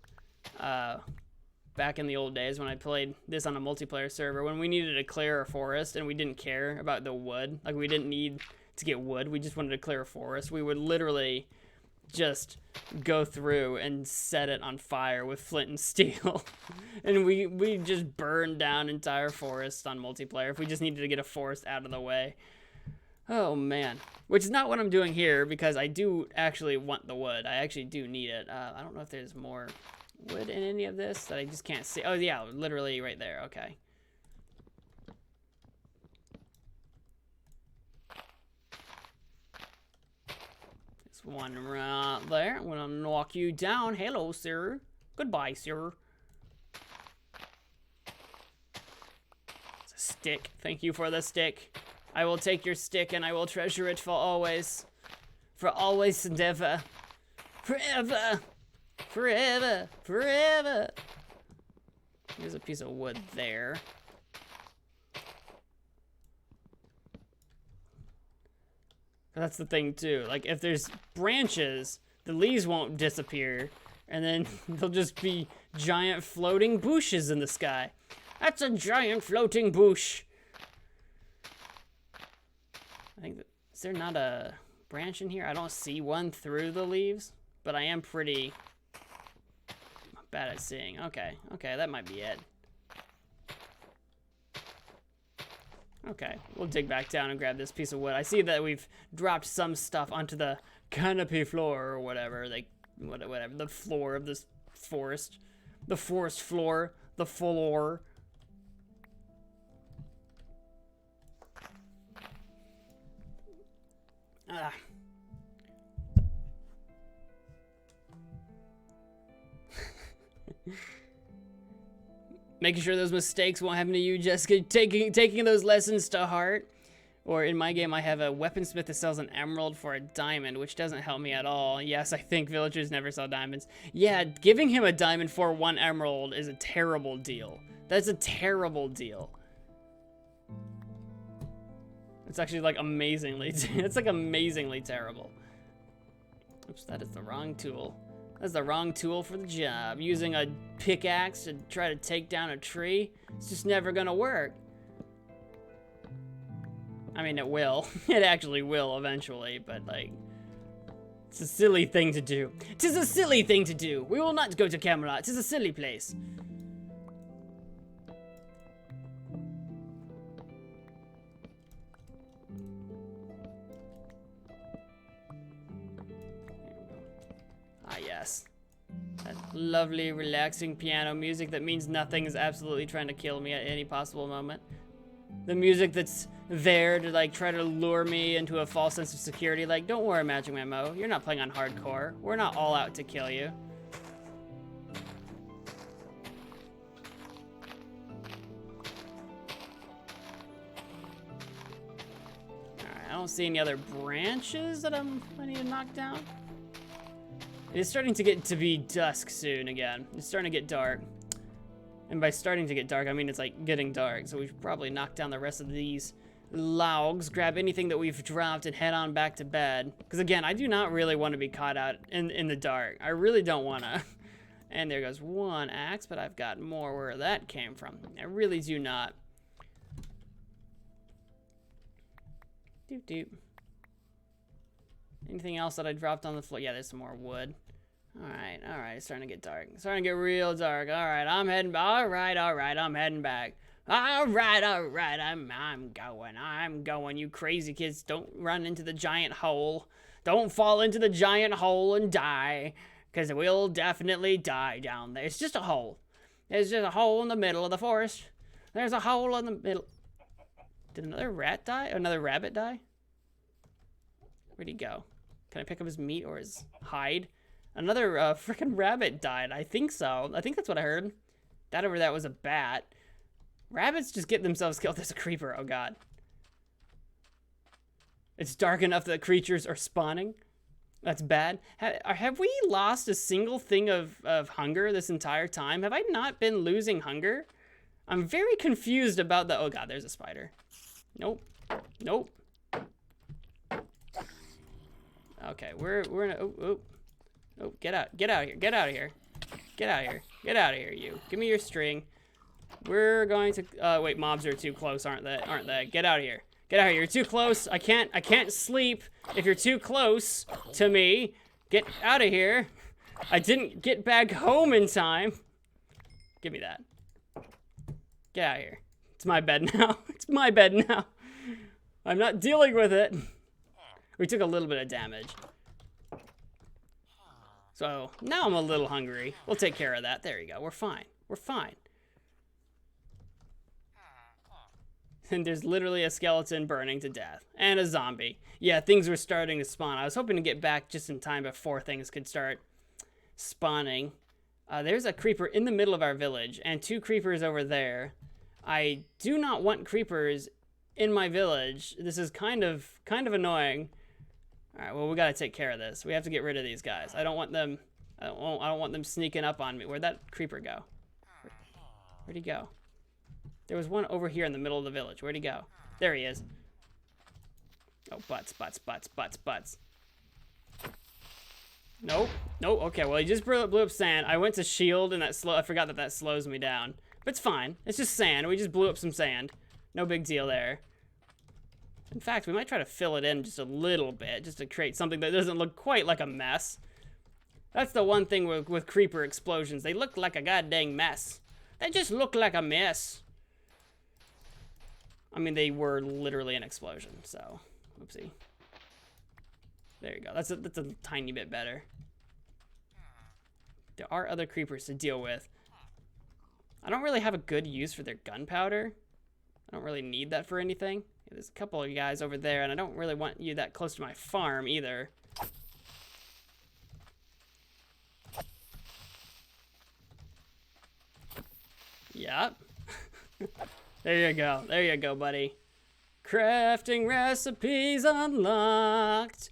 back in the old days when I played this on a multiplayer server, when we needed to clear a forest and we didn't care about the wood, like we didn't need to get wood, we just wanted to clear a forest, we would literally just go through and set it on fire with flint and steel. And we just burned down entire forests on multiplayer if we just needed to get a forest out of the way. Oh man, which is not what I'm doing here because I do actually want the wood. I actually do need it. I don't know if there's more wood in any of this that I just can't see. Oh yeah, literally right there, okay. This one right there. I'm gonna knock you down. Hello, sir. Goodbye, sir. It's a stick. Thank you for the stick. I will take your stick and I will treasure it for always. For always and ever. Forever. Forever. Forever. There's a piece of wood there. That's the thing too. Like if there's branches, the leaves won't disappear. And then there'll just be giant floating bushes in the sky. That's a giant floating bush. I think, is there not a branch in here? I don't see one through the leaves, but I am pretty bad at seeing. Okay, that might be it. Okay, we'll dig back down and grab this piece of wood. I see that we've dropped some stuff onto the canopy floor or whatever, whatever, the floor of this forest. The forest floor, the floor. Ah. Making sure those mistakes won't happen to you, Jessica. Taking those lessons to heart. Or in my game, I have a weaponsmith that sells an emerald for a diamond, which doesn't help me at all. Yes, I think villagers never sell diamonds. Yeah, giving him a diamond for 1 emerald is a terrible deal. That's a terrible deal. It's actually like amazingly, it's like amazingly terrible. Oops, that is the wrong tool. That's the wrong tool for the job. Using a pickaxe to try to take down a tree, it's just never gonna work. I mean, it will. It actually will eventually, but like, it's a silly thing to do. 'Tis a silly thing to do. We will not go to Camelot. 'Tis a silly place. Ah, yes. That lovely, relaxing piano music that means nothing is absolutely trying to kill me at any possible moment. The music that's there to like try to lure me into a false sense of security. Like, don't worry, MagicManMo, you're not playing on hardcore. We're not all out to kill you. Alright, I don't see any other branches that I need to knock down. It is starting to get to be dusk soon again. It's starting to get dark. And by starting to get dark, I mean it's like getting dark. So we should probably knock down the rest of these logs, grab anything that we've dropped, and head on back to bed. Because again, I do not really want to be caught out in the dark. I really don't want to. And there goes 1 axe, but I've got more where that came from. I really do not. Doop doop. Anything else that I dropped on the floor? Yeah, there's some more wood. Alright, it's starting to get dark. It's starting to get real dark. Alright, I'm heading back. Alright, I'm heading back. Alright, I'm going. You crazy kids, don't run into the giant hole. Don't fall into the giant hole and die. Because we'll definitely die down there. It's just a hole. There's just a hole in the middle of the forest. There's a hole in the middle. Did another rat die? Or another rabbit die? Where'd he go? Can I pick up his meat or his hide? Another freaking rabbit died. I think so. I think that's what I heard. That over that was a bat. Rabbits just get themselves killed. There's a creeper. Oh, God. It's dark enough that creatures are spawning. That's bad. Have we lost a single thing of hunger this entire time? Have I not been losing hunger? I'm very confused about the... Oh, God, there's a spider. Nope. Nope. Okay, we're in a... Oh, get out of here. Get out of here. Get out of here. Get out of here, you. Give me your string. We're going to, wait, mobs are too close, aren't they? Get out of here. Get out of here. You're too close. I can't sleep if you're too close to me. Get out of here. I didn't get back home in time. Give me that. Get out of here. It's my bed now. It's my bed now. I'm not dealing with it. We took a little bit of damage. So, now I'm a little hungry. We'll take care of that. There you go. We're fine. We're fine. And there's literally a skeleton burning to death. And a zombie. Yeah, things were starting to spawn. I was hoping to get back just in time before things could start spawning. There's a creeper in the middle of our village. And 2 creepers over there. I do not want creepers in my village. This is kind of annoying. All right, well, we gotta take care of this. We have to get rid of these guys. I don't want them sneaking up on me. Where'd that creeper go? Where'd he go? There was one over here in the middle of the village. Where'd he go? There he is. Oh, butts. Nope. Nope. Okay, well, he just blew up sand. I went to shield, and I forgot that slows me down. But it's fine. It's just sand. We just blew up some sand. No big deal there. In fact, we might try to fill it in just a little bit, just to create something that doesn't look quite like a mess. That's the one thing with creeper explosions. They look like a goddamn mess. They just look like a mess. I mean, they were literally an explosion, so, oopsie. There you go. That's a tiny bit better. There are other creepers to deal with. I don't really have a good use for their gunpowder. I don't really need that for anything. There's a couple of guys over there, and I don't really want you that close to my farm either. Yep. There you go. There you go, buddy. Crafting recipes unlocked.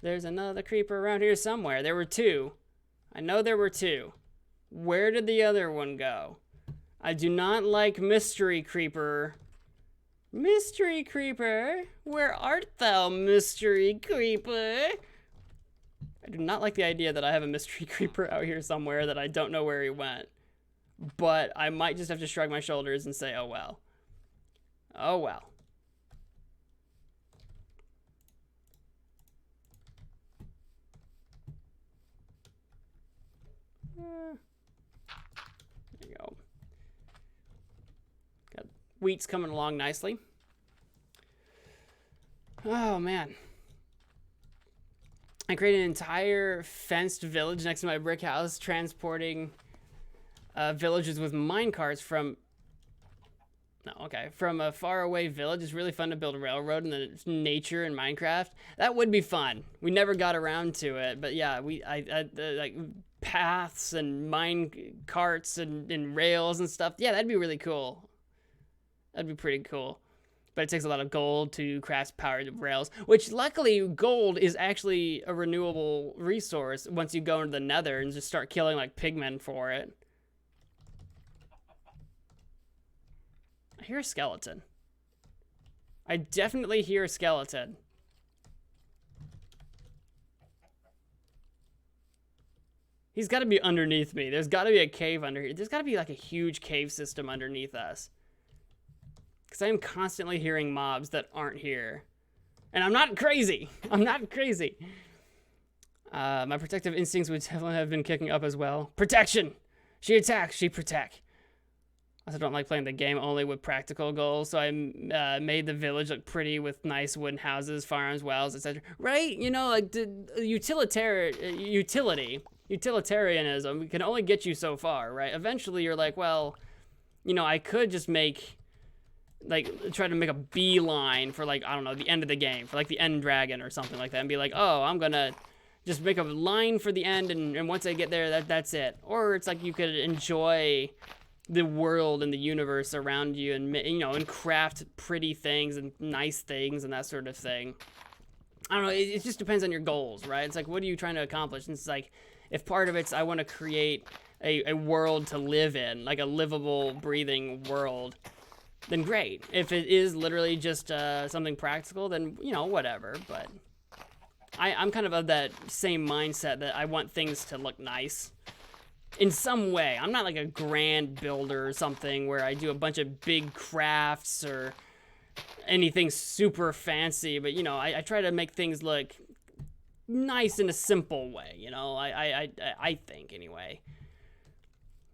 There's another creeper around here somewhere. There were 2. I know there were 2. Where did the other one go? I do not like mystery creeper. Mystery creeper, where art thou, mystery creeper? I do not like the idea that I have a mystery creeper out here somewhere that I don't know where he went. But I might just have to shrug my shoulders and say, oh well. Oh well. There you go. Got wheat's coming along nicely. Oh man. I created an entire fenced village next to my brick house, transporting villagers with minecarts from a faraway village. It's really fun to build a railroad in the nature in Minecraft. That would be fun. We never got around to it, but yeah, like paths and mine carts and rails and stuff. Yeah, that'd be really cool. That'd be pretty cool. But it takes a lot of gold to craft powered rails, which luckily gold is actually a renewable resource once you go into the nether and just start killing like pigmen for it. I hear a skeleton. I definitely hear a skeleton. He's got to be underneath me. There's got to be a cave under here. There's got to be like a huge cave system underneath us. Because I am constantly hearing mobs that aren't here. And I'm not crazy. I'm not crazy. My protective instincts would definitely have been kicking up as well. Protection! She attacks, she protect. I also don't like playing the game only with practical goals, so I made the village look pretty with nice wooden houses, farms, wells, etc. Right? You know, like the utilitarianism can only get you so far, right? Eventually you're like, well, you know, I could just make, like, try to make a beeline for, like, I don't know, the end of the game, for, like, the end dragon or something like that, and be like, oh, I'm gonna just make a line for the end, and once I get there, that's it. Or it's like you could enjoy the world and the universe around you, and, you know, and craft pretty things and nice things and that sort of thing. I don't know, it just depends on your goals, right? It's like, what are you trying to accomplish? And it's like, if part of it's I want to create a world to live in, like a livable, breathing world, then great. If it is literally just something practical, then, you know, whatever. But I'm kind of that same mindset that I want things to look nice in some way. I'm not like a grand builder or something where I do a bunch of big crafts or anything super fancy, but, you know, I try to make things look nice in a simple way, you know, I think anyway.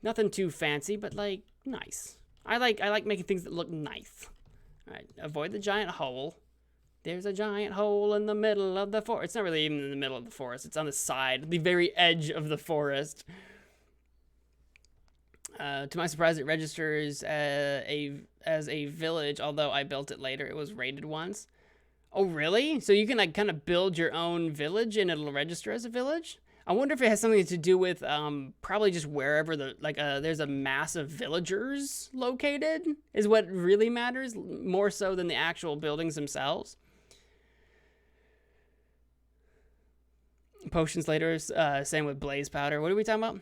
Nothing too fancy, but like nice. I like making things that look nice. All right, avoid the giant hole. There's a giant hole in the middle of the forest. It's not really even in the middle of the forest. It's on the side, the very edge of the forest. To my surprise, it registers as a village, although I built it later. It was raided once. Oh, really? So you can like kind of build your own village and it'll register as a village? I wonder if it has something to do with probably just wherever there's a mass of villagers located is what really matters, more so than the actual buildings themselves. Potions later, same with blaze powder. What are we talking about?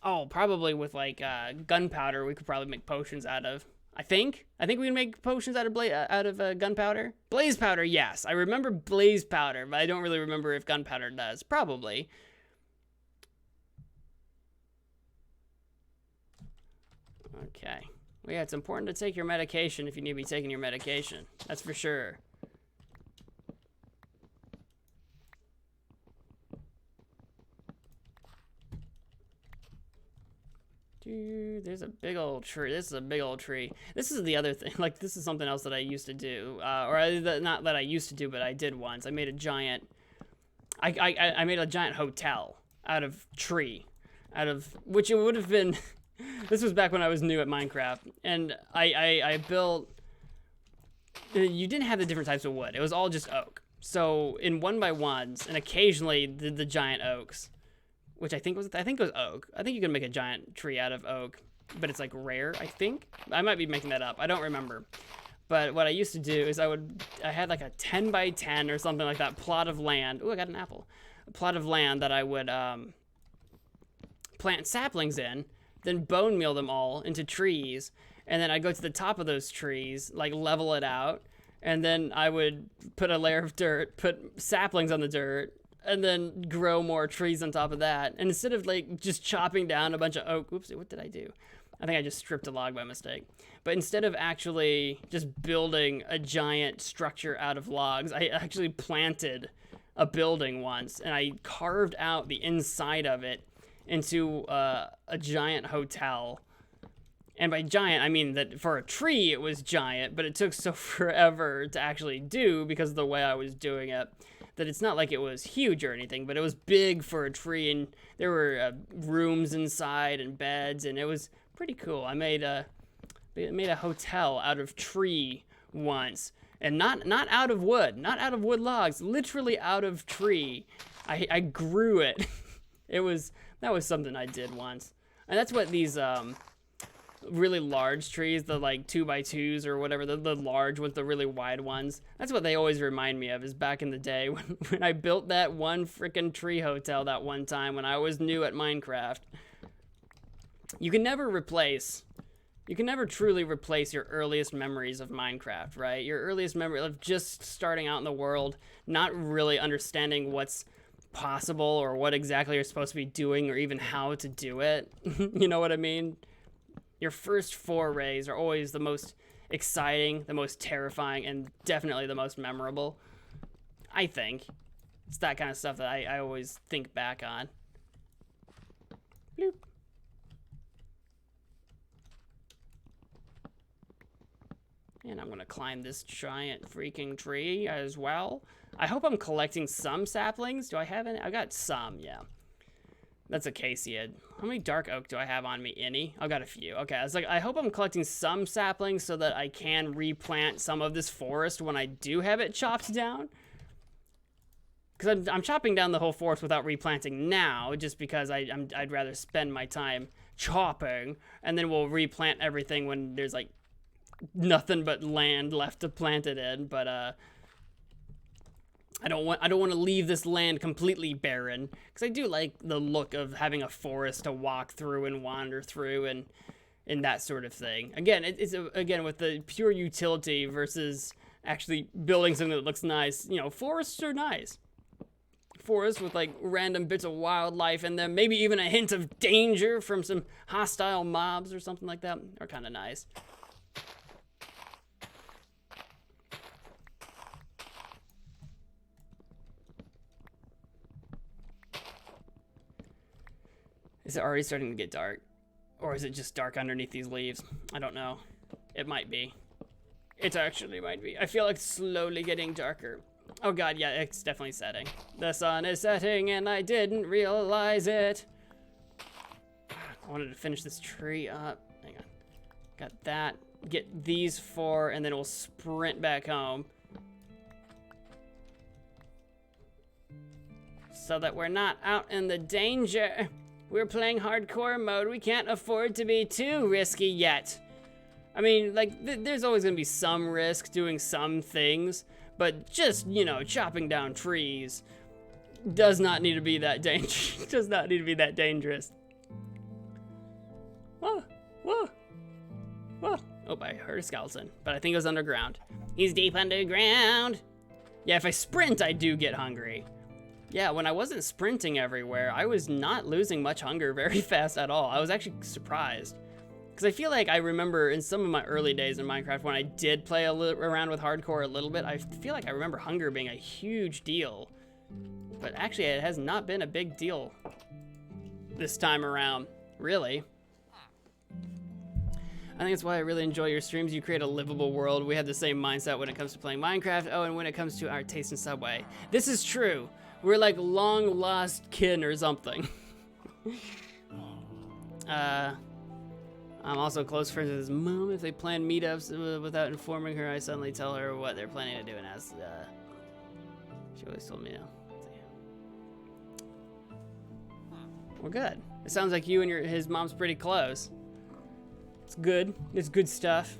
Oh, probably with like gunpowder we could probably make potions out of. I think we can make potions out of gunpowder. Blaze powder, yes. I remember blaze powder, but I don't really remember if gunpowder does. Probably. Okay. Well, yeah, it's important to take your medication if you need to be taking your medication. That's for sure. Dude, there's a big old tree. This is a big old tree. This is the other thing. Like, this is something else that I used to do. Not that I used to do, but I did once. I made a giant... I made a giant hotel out of tree. Which it would have been... This was back when I was new at Minecraft. And I built... You didn't have the different types of wood. It was all just oak. So, in 1x1s, and occasionally the giant oaks. Which I think it was oak. I think you can make a giant tree out of oak, but it's like rare, I think. I might be making that up. I don't remember. But what I used to do is I had like a 10 by 10 or something like that plot of land. Oh, I got an apple. A plot of land that I would plant saplings in, then bone meal them all into trees. And then I'd go to the top of those trees, like level it out. And then I would put a layer of dirt, put saplings on the dirt, and then grow more trees on top of that. And instead of like just chopping down a bunch of oak, whoopsie, what did I do? I think I just stripped a log by mistake. But instead of actually just building a giant structure out of logs, I actually planted a building once, and I carved out the inside of it into a giant hotel. And by giant, I mean that for a tree it was giant, but it took so forever to actually do because of the way I was doing it, that it's not like it was huge or anything, but it was big for a tree, and there were rooms inside and beds, and it was pretty cool. I made a hotel out of tree once, and not out of wood, not out of wood logs, literally out of tree. I grew it. That was something I did once, and that's what these really large trees, the like 2x2s or whatever, the large ones, the really wide ones, that's what they always remind me of, is back in the day when I built that one freaking tree hotel that one time when I was new at Minecraft. You can never truly replace your earliest memories of Minecraft, right? Your earliest memory of just starting out in the world, not really understanding what's possible or what exactly you're supposed to be doing or even how to do it. You know what I mean? Your first forays are always the most exciting, the most terrifying, and definitely the most memorable. I think. It's that kind of stuff that I always think back on. Bloop. And I'm gonna climb this giant freaking tree as well. I hope I'm collecting some saplings. Do I have any? I got some, yeah. That's acacia. How many dark oak do I have on me? Any? I got a few. Okay, I was like, I hope I'm collecting some saplings so that I can replant some of this forest when I do have it chopped down. Because I'm chopping down the whole forest without replanting now, just because I'd rather spend my time chopping, and then we'll replant everything when there's like nothing but land left to plant it in. But I don't want to leave this land completely barren, because I do like the look of having a forest to walk through and wander through and that sort of thing. Again, it's again with the pure utility versus actually building something that looks nice. You know, forests are nice. Forests with like random bits of wildlife in them, maybe even a hint of danger from some hostile mobs or something like that, are kind of nice. Is it already starting to get dark? Or is it just dark underneath these leaves? I don't know. It might be. It actually might be. I feel like it's slowly getting darker. Oh god, yeah, it's definitely setting. The sun is setting and I didn't realize it. I wanted to finish this tree up. Hang on. Got that. Get these 4 and then we'll sprint back home. So that we're not out in the danger. We're playing hardcore mode. We can't afford to be too risky yet. I mean, like, there's always gonna be some risk doing some things, but just, you know, chopping down trees does not need to be that dangerous. Does not need to be that dangerous. Whoa, whoa, whoa. Oh, I heard a skeleton, but I think it was underground. He's deep underground. Yeah, if I sprint, I do get hungry. Yeah, when I wasn't sprinting everywhere, I was not losing much hunger very fast at all. I was actually surprised. Because I feel like I remember in some of my early days in Minecraft, when I did play around with hardcore a little bit, I feel like I remember hunger being a huge deal. But actually, it has not been a big deal this time around, really. I think that's why I really enjoy your streams. You create a livable world. We have the same mindset when it comes to playing Minecraft. Oh, and when it comes to our taste in Subway. This is true. We're like long lost kin or something. I'm also close friends with his mom. If they plan meetups without informing her, I suddenly tell her what they're planning to do and ask. She always told me no. We're good. It sounds like you and his mom's pretty close. It's good. It's good stuff.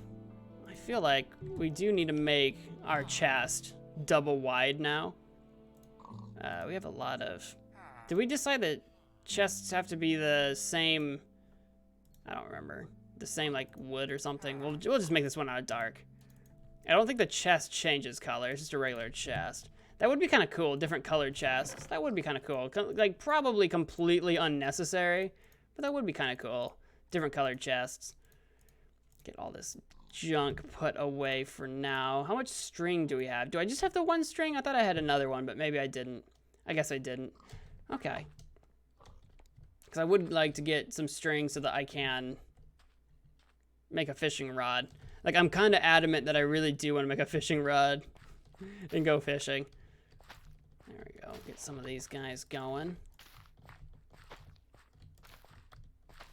feel like we do need to make our chest double wide now. We have a lot of... Did we decide that chests have to be the same... I don't remember. The same, like, wood or something. We'll just make this one out of dark. I don't think the chest changes color. It's just a regular chest. That would be kind of cool. Different colored chests. That would be kind of cool. Like, probably completely unnecessary. But that would be kind of cool. Different colored chests. Get all this junk put away for now. How much string do we have? Do I just have the one string? I thought I had another one, but maybe I didn't. I guess I didn't. Okay. Because I would like to get some string so that I can make a fishing rod. Like, I'm kind of adamant that I really do want to make a fishing rod and go fishing. There we go. Get some of these guys going.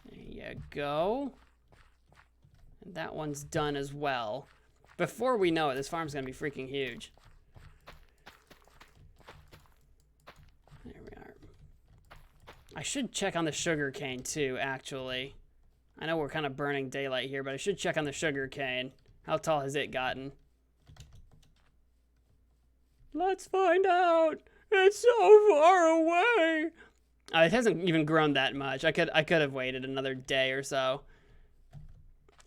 There you go. And that one's done as well. Before we know it, this farm's going to be freaking huge. There we are. I should check on the sugar cane too, actually. I know we're kind of burning daylight here, but I should check on the sugar cane. How tall has it gotten? Let's find out. It's so far away. It hasn't even grown that much. I could have waited another day or so.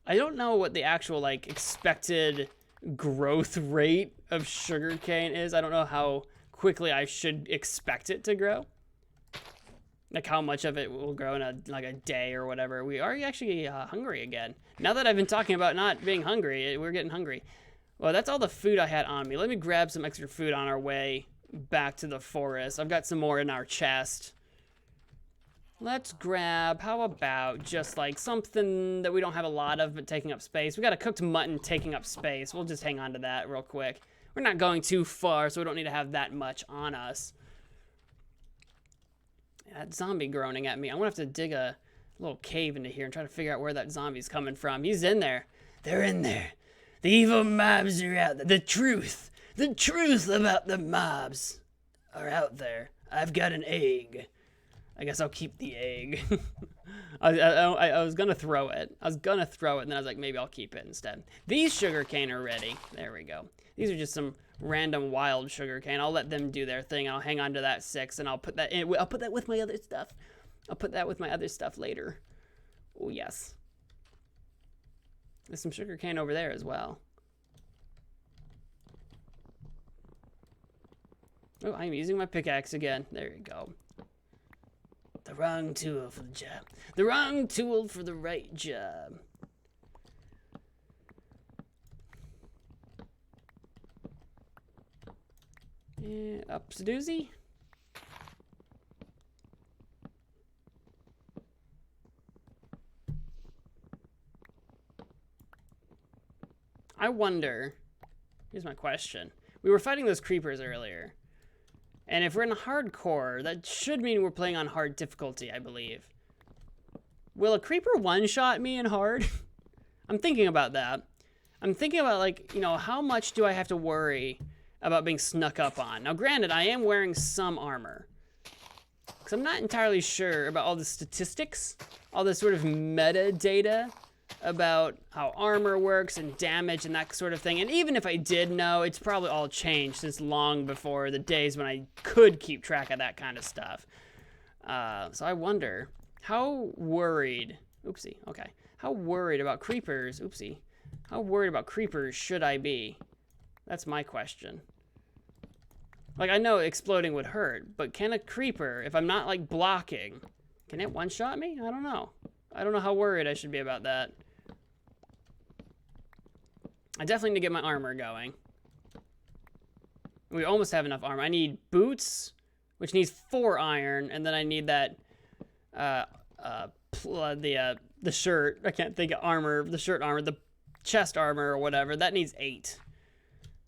I don't know what the actual, like, expected growth rate of sugarcane is. I don't know how quickly I should expect it to grow. Like, how much of it will grow in a day or whatever. We are actually hungry again. Now that I've been talking about not being hungry, we're getting hungry. Well, that's all the food I had on me. Let me grab some extra food on our way back to the forest. I've got some more in our chest. Let's grab, how about just like something that we don't have a lot of but taking up space. We got a cooked mutton taking up space. We'll just hang on to that real quick. We're not going too far, so we don't need to have that much on us. That zombie groaning at me. I'm gonna have to dig a little cave into here and try to figure out where that zombie's coming from. He's in there. They're in there. The evil mobs are out there. The truth about the mobs are out there. I've got an egg. I guess I'll keep the egg. I was gonna throw it. And then I was like, maybe I'll keep it instead. These sugarcane are ready. There we go. These are just some random wild sugarcane. I'll let them do their thing. I'll hang on to that 6, and I'll put that in. I'll put that with my other stuff. I'll put that with my other stuff later. Oh yes. There's some sugarcane over there as well. Oh, I'm using my pickaxe again. There you go. The wrong tool for the job. The wrong tool for the right job. Yeah, ups a doozy. I wonder, here's my question. We were fighting those creepers earlier. And if we're in hardcore, that should mean we're playing on hard difficulty, I believe. Will a creeper one-shot me in hard? I'm thinking about that. I'm thinking about, like, you know, how much do I have to worry about being snuck up on? Now, granted, I am wearing some armor. Because I'm not entirely sure about all the statistics, all the sort of metadata about how armor works and damage and that sort of thing. And even if I did know, it's probably all changed since long before the days when I could keep track of that kind of stuff. So I wonder, how worried, oopsie, okay. How worried about creepers, oopsie. How worried about creepers should I be? That's my question. Like, I know exploding would hurt, but can a creeper, if I'm not, like, blocking, can it one-shot me? I don't know. I don't know how worried I should be about that. I definitely need to get my armor going. We almost have enough armor. I need boots, which needs 4 iron, and then I need that, the shirt. I can't think of armor, the shirt armor, the chest armor or whatever. That needs 8.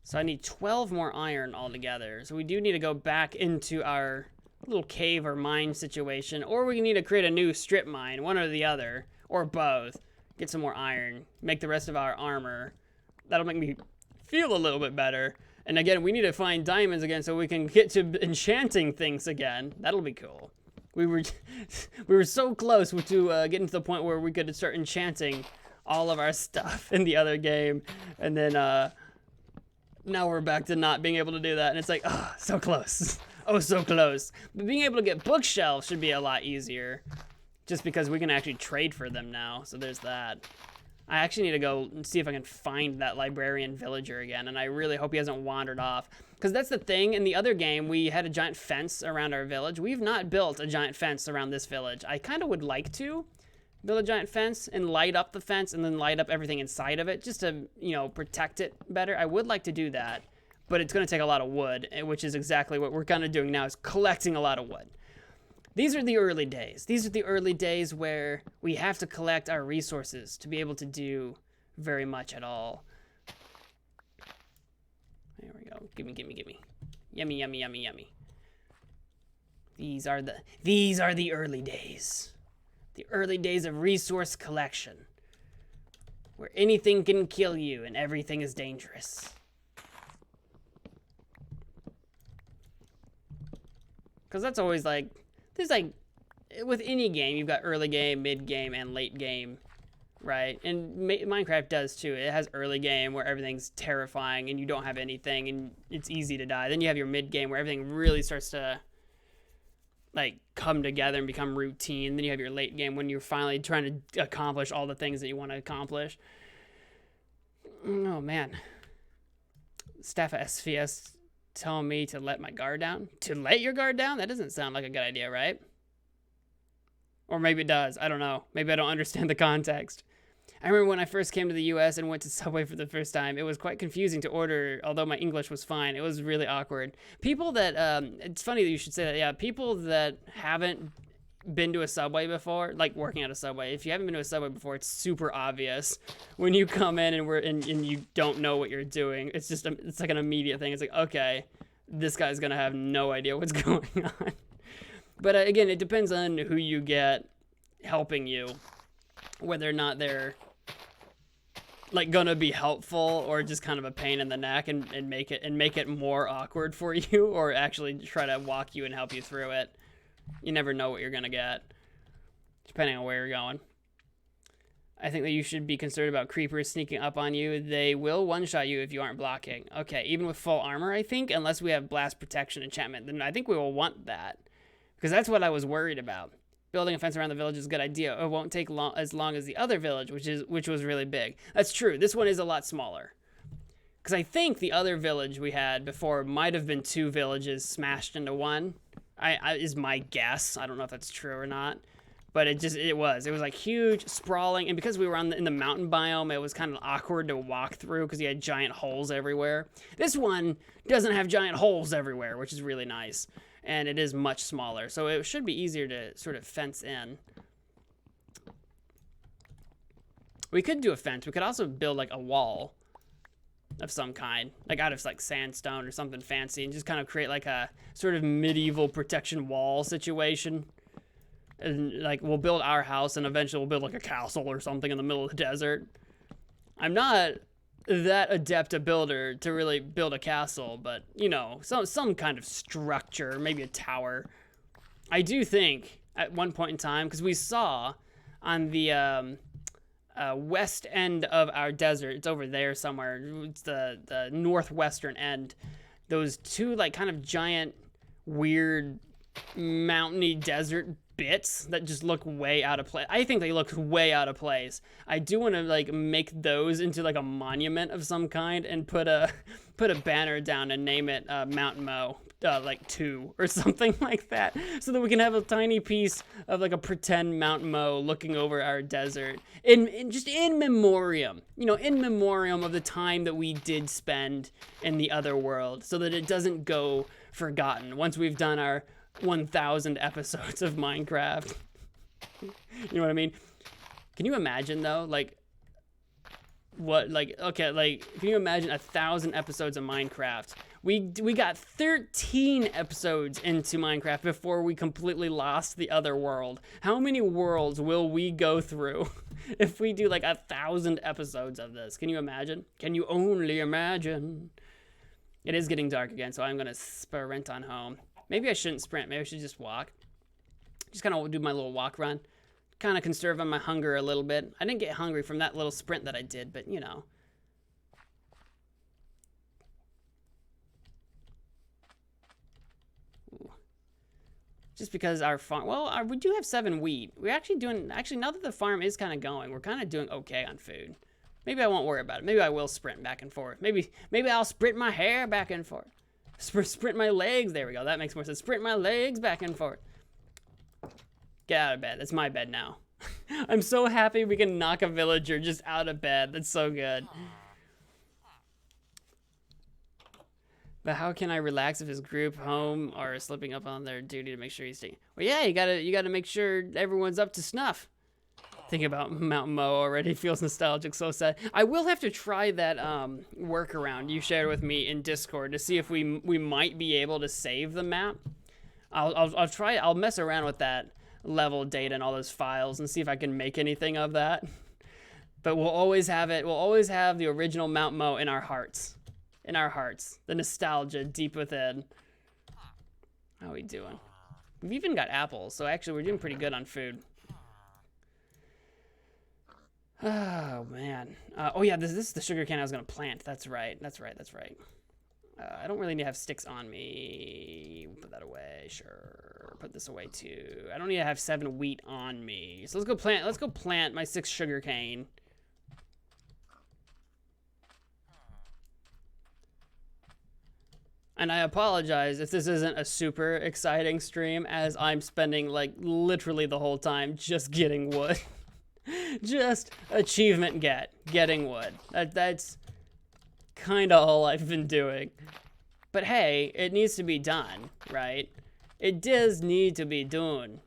So I need 12 more iron altogether. So we do need to go back into our little cave or mine situation, or we need to create a new strip mine, one or the other, or both. Get some more iron, make the rest of our armor. That'll make me feel a little bit better. And again, we need to find diamonds again so we can get to enchanting things again. That'll be cool. We were so close to getting to the point where we could start enchanting all of our stuff in the other game. And then now we're back to not being able to do that. And it's like, oh, so close. Oh, so close. But being able to get bookshelves should be a lot easier. Just because we can actually trade for them now. So there's that. I actually need to go and see if I can find that librarian villager again. And I really hope he hasn't wandered off. Because that's the thing. In the other game, we had a giant fence around our village. We've not built a giant fence around this village. I kind of would like to build a giant fence and light up the fence and then light up everything inside of it just to, you know, protect it better. I would like to do that. But it's going to take a lot of wood, which is exactly what we're kind of doing now, is collecting a lot of wood. These are the early days. These are the early days where we have to collect our resources to be able to do very much at all. There we go. Gimme, gimme, gimme. Yummy, yummy, yummy, yummy. These are the early days. The early days of resource collection. Where anything can kill you and everything is dangerous. Because that's always like, there's like, with any game, you've got early game, mid game, and late game, right? And Minecraft does too. It has early game where everything's terrifying and you don't have anything and it's easy to die. Then you have your mid game where everything really starts to like come together and become routine. Then you have your late game when you're finally trying to accomplish all the things that you want to accomplish. Oh man. Staff of SVS telling me to let my guard down. To let your guard down? That doesn't sound like a good idea, right? Or maybe it does. I don't know. Maybe I don't understand the context. I remember when I first came to the US and went to Subway for the first time, it was quite confusing to order, although my English was fine. It was really awkward. People that, it's funny that you should say that, yeah, people that haven't been to a Subway before, like working at a Subway, if you haven't been to a Subway before, it's super obvious when you come in and you don't know what you're doing. It's just, it's like an immediate thing. It's like, okay, this guy's gonna have no idea what's going on. But again, it depends on who you get helping you, whether or not they're like gonna be helpful or just kind of a pain in the neck and make it more awkward for you, or actually try to walk you and help you through it. You never know what you're gonna get, depending on where you're going. I think that you should be concerned about creepers sneaking up on you. They will one-shot you if you aren't blocking. Okay, even with full armor, I think, unless we have blast protection enchantment, then I think we will want that. Because that's what I was worried about. Building a fence around the village is a good idea. It won't take as long as the other village, which was really big. That's true. This one is a lot smaller. Because I think the other village we had before might have been 2 villages smashed into one. Is my guess. I don't know if that's true or not. But it was like huge, sprawling, and because we were in the mountain biome, it was kind of awkward to walk through because you had giant holes everywhere. This one doesn't have giant holes everywhere, which is really nice. And it is much smaller, so it should be easier to sort of fence in. We could do a fence. We could also build like a wall of some kind, like out of like sandstone or something fancy, and just kind of create like a sort of medieval protection wall situation. And like we'll build our house, and eventually we'll build like a castle or something in the middle of the desert. I'm not that adept a builder to really build a castle, but you know, some kind of structure, maybe a tower. I do think at one point in time, because we saw on the west end of our desert, it's over there somewhere, it's the northwestern end, those 2 like kind of giant weird mountainy desert bits that just look way out of place. I think they look way out of place. I do want to like make those into like a monument of some kind and put a banner down and name it MagicManMo like 2 or something like that, so that we can have a tiny piece of like a pretend MagicManMo looking over our desert just in memoriam, you know, in memoriam of the time that we did spend in the other world, so that it doesn't go forgotten once we've done our 1,000 episodes of Minecraft. You know what I mean? Can you imagine though, like what, like, okay, like can you imagine 1,000 episodes of Minecraft? We got 13 episodes into Minecraft before we completely lost the other world. How many worlds will we go through if we do like 1,000 episodes of this? Can you imagine? Can you only imagine? It is getting dark again, so I'm gonna sprint on home. Maybe I shouldn't sprint. Maybe I should just walk. Just kind of do my little walk run. kind of conserve on my hunger a little bit. I didn't get hungry from that little sprint that I did, but you know. Ooh. Just because our farm, well, we do have 7 wheat. We're actually doing, now that the farm is kind of going, we're kind of doing okay on food. Maybe I won't worry about it. Maybe I will sprint back and forth. Maybe I'll sprint my hair back and forth. Sprint my legs. There we go. That makes more sense. Sprint my legs back and forth. Get out of bed. That's my bed now. I'm so happy we can knock a villager just out of bed. That's so good. But how can I relax if his group home are slipping up on their duty to make sure he's staying? Well, yeah, you gotta make sure everyone's up to snuff. Thinking about Mount Mo already feels nostalgic, so sad. I will have to try that workaround you shared with me in Discord to see if we might be able to save the map. I'll try. I'll mess around with that level data and all those files and see if I can make anything of that. But we'll always have it. We'll always have the original Mount Mo in our hearts. In our hearts. The nostalgia deep within. How are we doing? We've even got apples, so actually we're doing pretty good on food. Oh, man. Oh, yeah, this is the sugar cane I was going to plant. That's right. I don't really need to have sticks on me. Put that away. Sure. Put this away, too. I don't need to have 7 wheat on me. So let's go plant my 6 sugar cane. And I apologize if this isn't a super exciting stream, as I'm spending, like, literally the whole time just getting wood. Just achievement getting wood. That's kind of all I've been doing. But hey, it needs to be done, right? It does need to be done.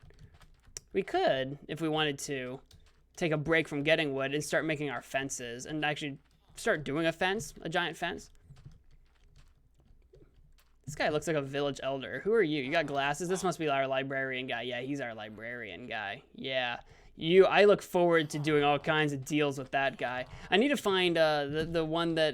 We could, if we wanted to, take a break from getting wood and start making our fences and actually start doing a giant fence. This guy looks like a village elder. Who are you? You got glasses? This must be our librarian guy. Yeah, he's our librarian guy. Yeah. I look forward to doing all kinds of deals with that guy. I need to find the one that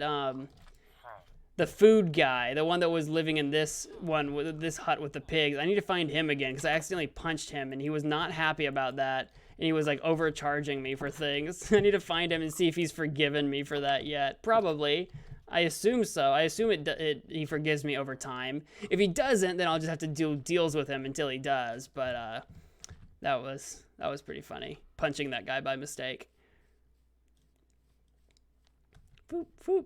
the food guy, the one that was living in this one with this hut with the pigs. I need to find him again because I accidentally punched him and he was not happy about that. And he was like overcharging me for things. I need to find him and see if he's forgiven me for that yet. Probably. I assume so. I assume he forgives me over time. If he doesn't, then I'll just have to do deals with him until he does. But that was pretty funny, punching that guy by mistake. Boop, boop.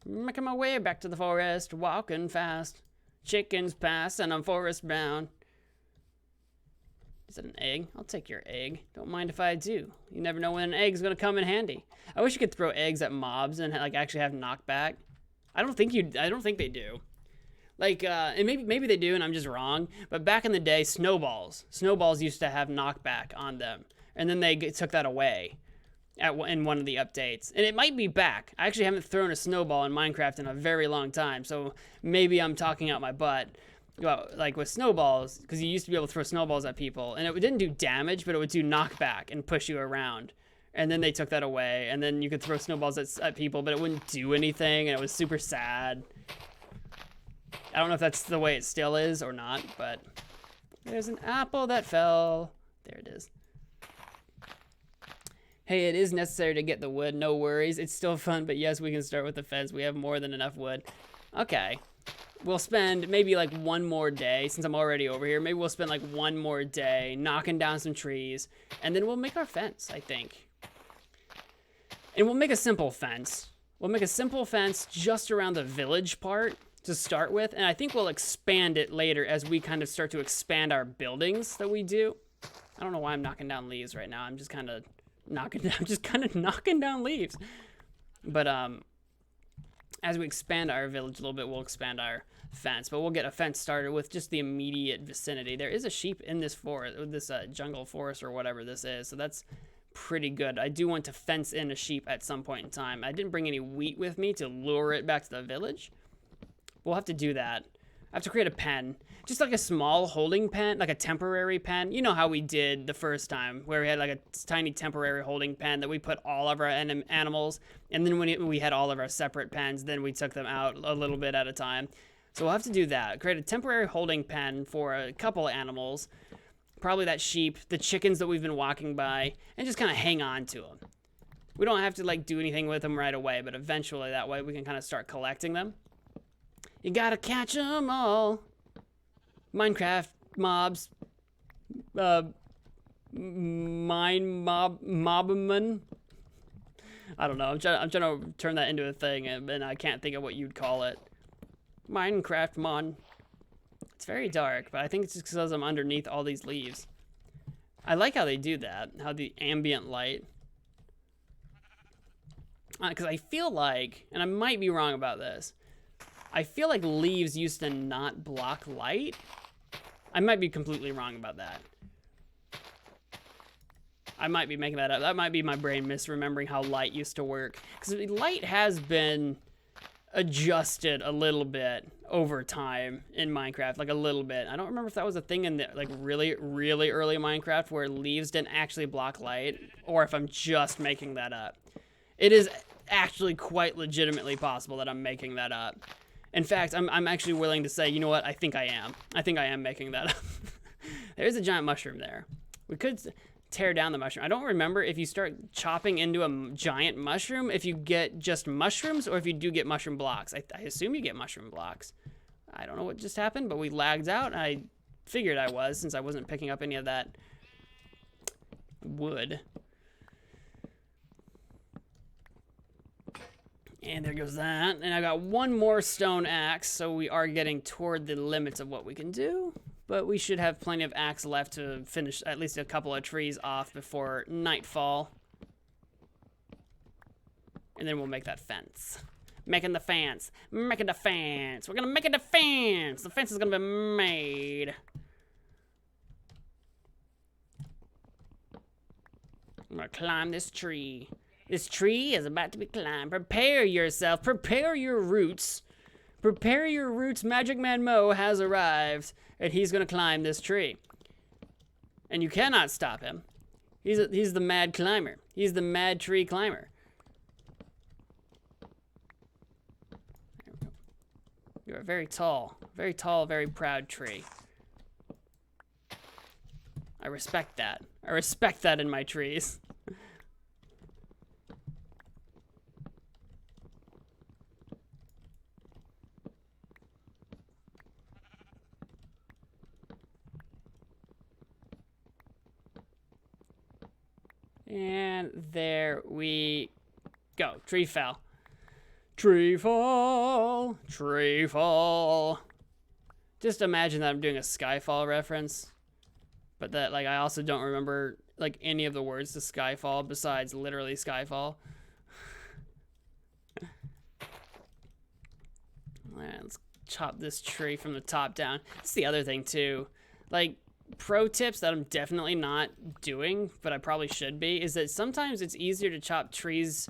Making my way back to the forest, walking fast. Chickens pass and I'm forest bound. Is that an egg? I'll take your egg. Don't mind if I do. You never know when an egg's gonna come in handy. I wish you could throw eggs at mobs and like actually have knockback. I don't think they do. Like, and maybe they do, and I'm just wrong. But back in the day, snowballs used to have knockback on them, and then they took that away in one of the updates. And it might be back. I actually haven't thrown a snowball in Minecraft in a very long time, so maybe I'm talking out my butt. Well, like with snowballs, because you used to be able to throw snowballs at people, and it didn't do damage, but it would do knockback and push you around. And then they took that away, and then you could throw snowballs at people, but it wouldn't do anything, and it was super sad. I don't know if that's the way it still is or not, but there's an apple that fell. There it is. Hey, it is necessary to get the wood. No worries. It's still fun, but yes, we can start with the fence. We have more than enough wood. Okay. We'll spend maybe like one more day, since I'm already over here. Maybe we'll spend like one more day knocking down some trees, and then we'll make our fence, I think. And we'll make a simple fence. We'll make a simple fence just around the village part to start with, and I think we'll expand it later as we kind of start to expand our buildings that we do. I don't know why I'm knocking down leaves right now. I'm just kind of knocking down leaves. But as we expand our village a little bit, we'll expand our fence. But we'll get a fence started with just the immediate vicinity. There is a sheep in this forest, this jungle forest or whatever this is, so that's pretty good. I do want to fence in a sheep at some point in time. I didn't bring any wheat with me to lure it back to the village. We'll have to do that. I have to create a pen. Just like a small holding pen, like a temporary pen. You know how we did the first time, where we had like a tiny temporary holding pen that we put all of our animals, and then when we had all of our separate pens, then we took them out a little bit at a time. So we'll have to do that. Create a temporary holding pen for a couple of animals. Probably that sheep, the chickens that we've been walking by, and just kind of hang on to them. We don't have to like do anything with them right away, but eventually that way we can kind of start collecting them. You gotta catch them all. Minecraft mobs. Mobman. I don't know. I'm trying to turn that into a thing, and I can't think of what you'd call it. Minecraft mon. It's very dark, but I think it's just because I'm underneath all these leaves. I like how they do that, how the ambient light. Because I feel like, and I might be wrong about this, I feel like leaves used to not block light. I might be completely wrong about that. I might be making that up. That might be my brain misremembering how light used to work. Because light has been adjusted a little bit over time in Minecraft, like a little bit. I don't remember if that was a thing in the like really early Minecraft where leaves didn't actually block light, or if I'm just making that up. It is actually quite legitimately possible that I'm making that up. In fact, I'm actually willing to say, you know what? I think I am. I think I am making that up. There's a giant mushroom there. We could tear down the mushroom. I don't remember if you start chopping into a giant mushroom, if you get just mushrooms, or if you do get mushroom blocks. I assume you get mushroom blocks. I don't know what just happened, but we lagged out. I figured I was, since I wasn't picking up any of that wood. And there goes that. And I got one more stone axe, so we are getting toward the limits of what we can do. But we should have plenty of axe left to finish at least a couple of trees off before nightfall. And then we'll make that fence. Making the fence. Making the fence. We're gonna make it a fence. The fence is gonna be made. I'm gonna climb this tree. This tree is about to be climbed. Prepare yourself. Prepare your roots. Prepare your roots. MagicManMo has arrived, and he's gonna climb this tree. And you cannot stop him. He's the mad climber. He's the mad tree climber. There we go. You are very tall, very proud tree. I respect that. I respect that in my trees. And there we go. Tree fell. Tree fall. Tree fall. Just imagine that I'm doing a Skyfall reference. But that, like, I also don't remember, like, any of the words to Skyfall besides literally Skyfall. Alright, let's chop this tree from the top down. That's the other thing, too. Like, pro tips that I'm definitely not doing, but I probably should be, is that sometimes it's easier to chop trees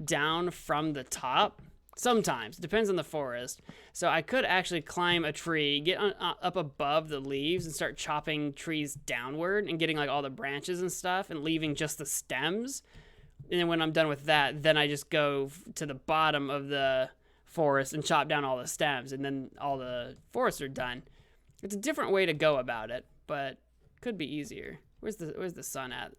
down from the top. Sometimes. It depends on the forest. So I could actually climb a tree, get up above the leaves, and start chopping trees downward and getting like all the branches and stuff and leaving just the stems. And then when I'm done with that, then I just go to the bottom of the forest and chop down all the stems, and then all the forests are done. It's a different way to go about it, but could be easier. Where's the sun at?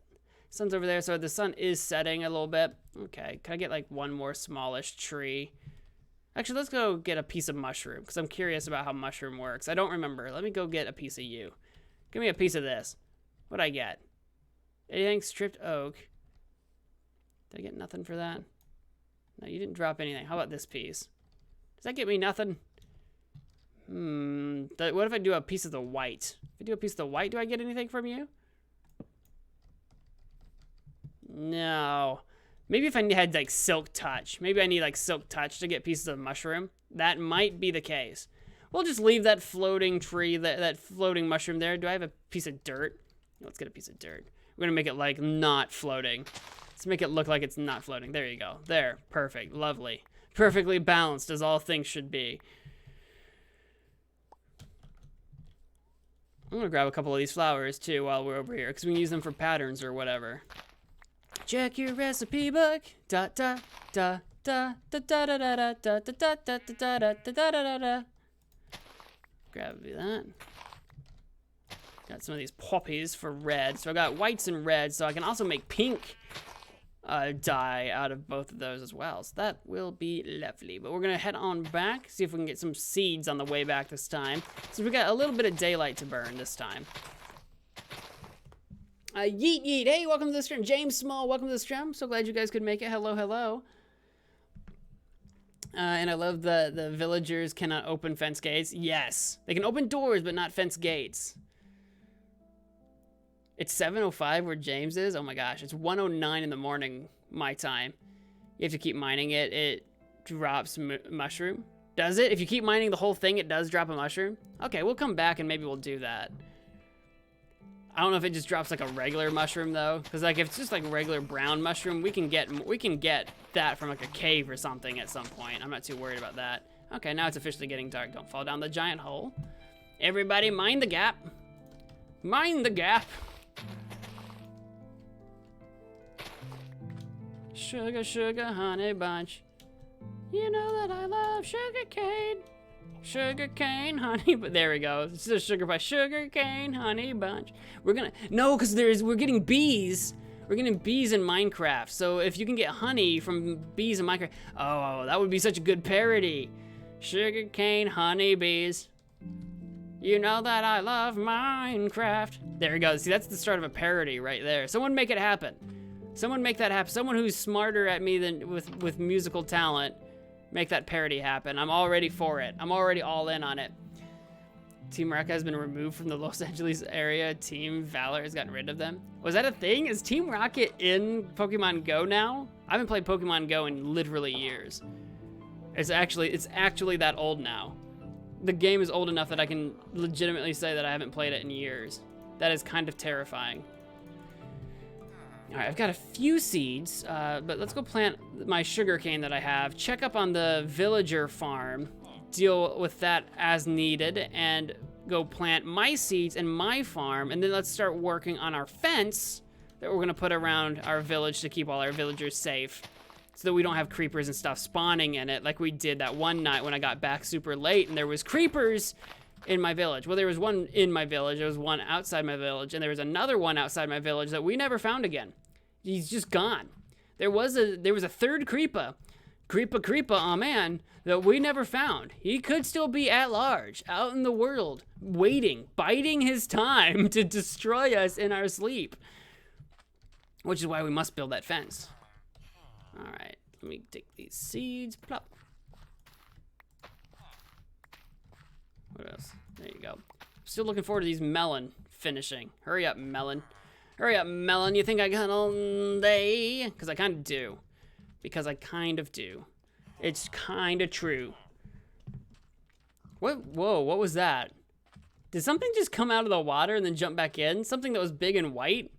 Sun's over there, so the sun is setting a little bit. Okay, can I get like one more smallish tree? Actually, let's go get a piece of mushroom, because I'm curious about how mushroom works. I don't remember. Let me go get a piece of you. Give me a piece of this. What'd I get? Anything? Stripped oak. Did I get nothing for that? No, you didn't drop anything. How about this piece? Does that get me nothing? What if I do a piece of the white? If I do a piece of the white, do I get anything from you? No. Maybe if I had like silk touch. Maybe I need like silk touch to get pieces of mushroom. That might be the case. We'll just leave that floating tree, that floating mushroom there. Do I have a piece of dirt? Let's get a piece of dirt. We're gonna make it like not floating. Let's make it look like it's not floating. There you go. There. Perfect. Lovely. Perfectly balanced as all things should be. I'm gonna grab a couple of these flowers too while we're over here, because we can use them for patterns or whatever. Check your recipe book. Da da da da da da da da da da da da da da da da da. grab that. Got some of these poppies for red. So I got whites and reds, so I can also make pink dye out of both of those as well. So that will be lovely. But we're gonna head on back, see if we can get some seeds on the way back this time. So we got a little bit of daylight to burn this time. Yeet Yeet, hey, welcome to the stream. James Small, welcome to the stream. So glad you guys could make it. Hello, hello. And I love the villagers cannot open fence gates. Yes, they can open doors, but not fence gates. It's 7:05 where James is. Oh my gosh, it's 1:09 in the morning, my time. You have to keep mining it. It drops mushroom. Does it? If you keep mining the whole thing, it does drop a mushroom? Okay, we'll come back and maybe we'll do that. I don't know if it just drops like a regular mushroom though, because like if it's just like a regular brown mushroom, we can get that from like a cave or something at some point. I'm not too worried about that. Okay, now it's officially getting dark. Don't fall down the giant hole. Everybody, mind the gap. Mind the gap. Sugar, sugar, honey bunch. You know that I love sugar cane. Sugar cane, honey, but there we go. It's a sugar pie, sugar cane, honey bunch. We're gonna, no, because we're getting bees. We're getting bees in Minecraft. So if you can get honey from bees in Minecraft, oh, that would be such a good parody. Sugar cane, honey bees. You know that I love Minecraft. There we go. See, that's the start of a parody right there. Someone make it happen. Someone make that happen. Someone who's smarter at me than with musical talent. Make that parody happen. I'm already for it. I'm already all in on it. Team Rocket has been removed from the Los Angeles area. Team Valor has gotten rid of them. Was that a thing? Is Team Rocket in Pokemon Go now? I haven't played Pokemon Go in literally years. It's actually that old now. The game is old enough that I can legitimately say that I haven't played it in years. That is kind of terrifying. All right, I've got a few seeds, but let's go plant my sugarcane that I have. Check up on the villager farm, deal with that as needed, and go plant my seeds in my farm, and then let's start working on our fence that we're gonna put around our village to keep all our villagers safe, so that we don't have creepers and stuff spawning in it like we did that one night when I got back super late and there was creepers in my village. Well, there was one in my village, there was one outside my village, and there was another one outside my village that we never found again. He's just gone. There was a third creeper, oh man, that we never found. He could still be at large, out in the world, waiting, biding his time to destroy us in our sleep. Which is why we must build that fence. All right, let me take these seeds, plop. What else? There you go. Still looking forward to these melon finishing. Hurry up, melon. Hurry up, melon. You think I got all day? Because I kind of do. It's kind of true. What? Whoa, what was that? Did something just come out of the water and then jump back in? Something that was big and white?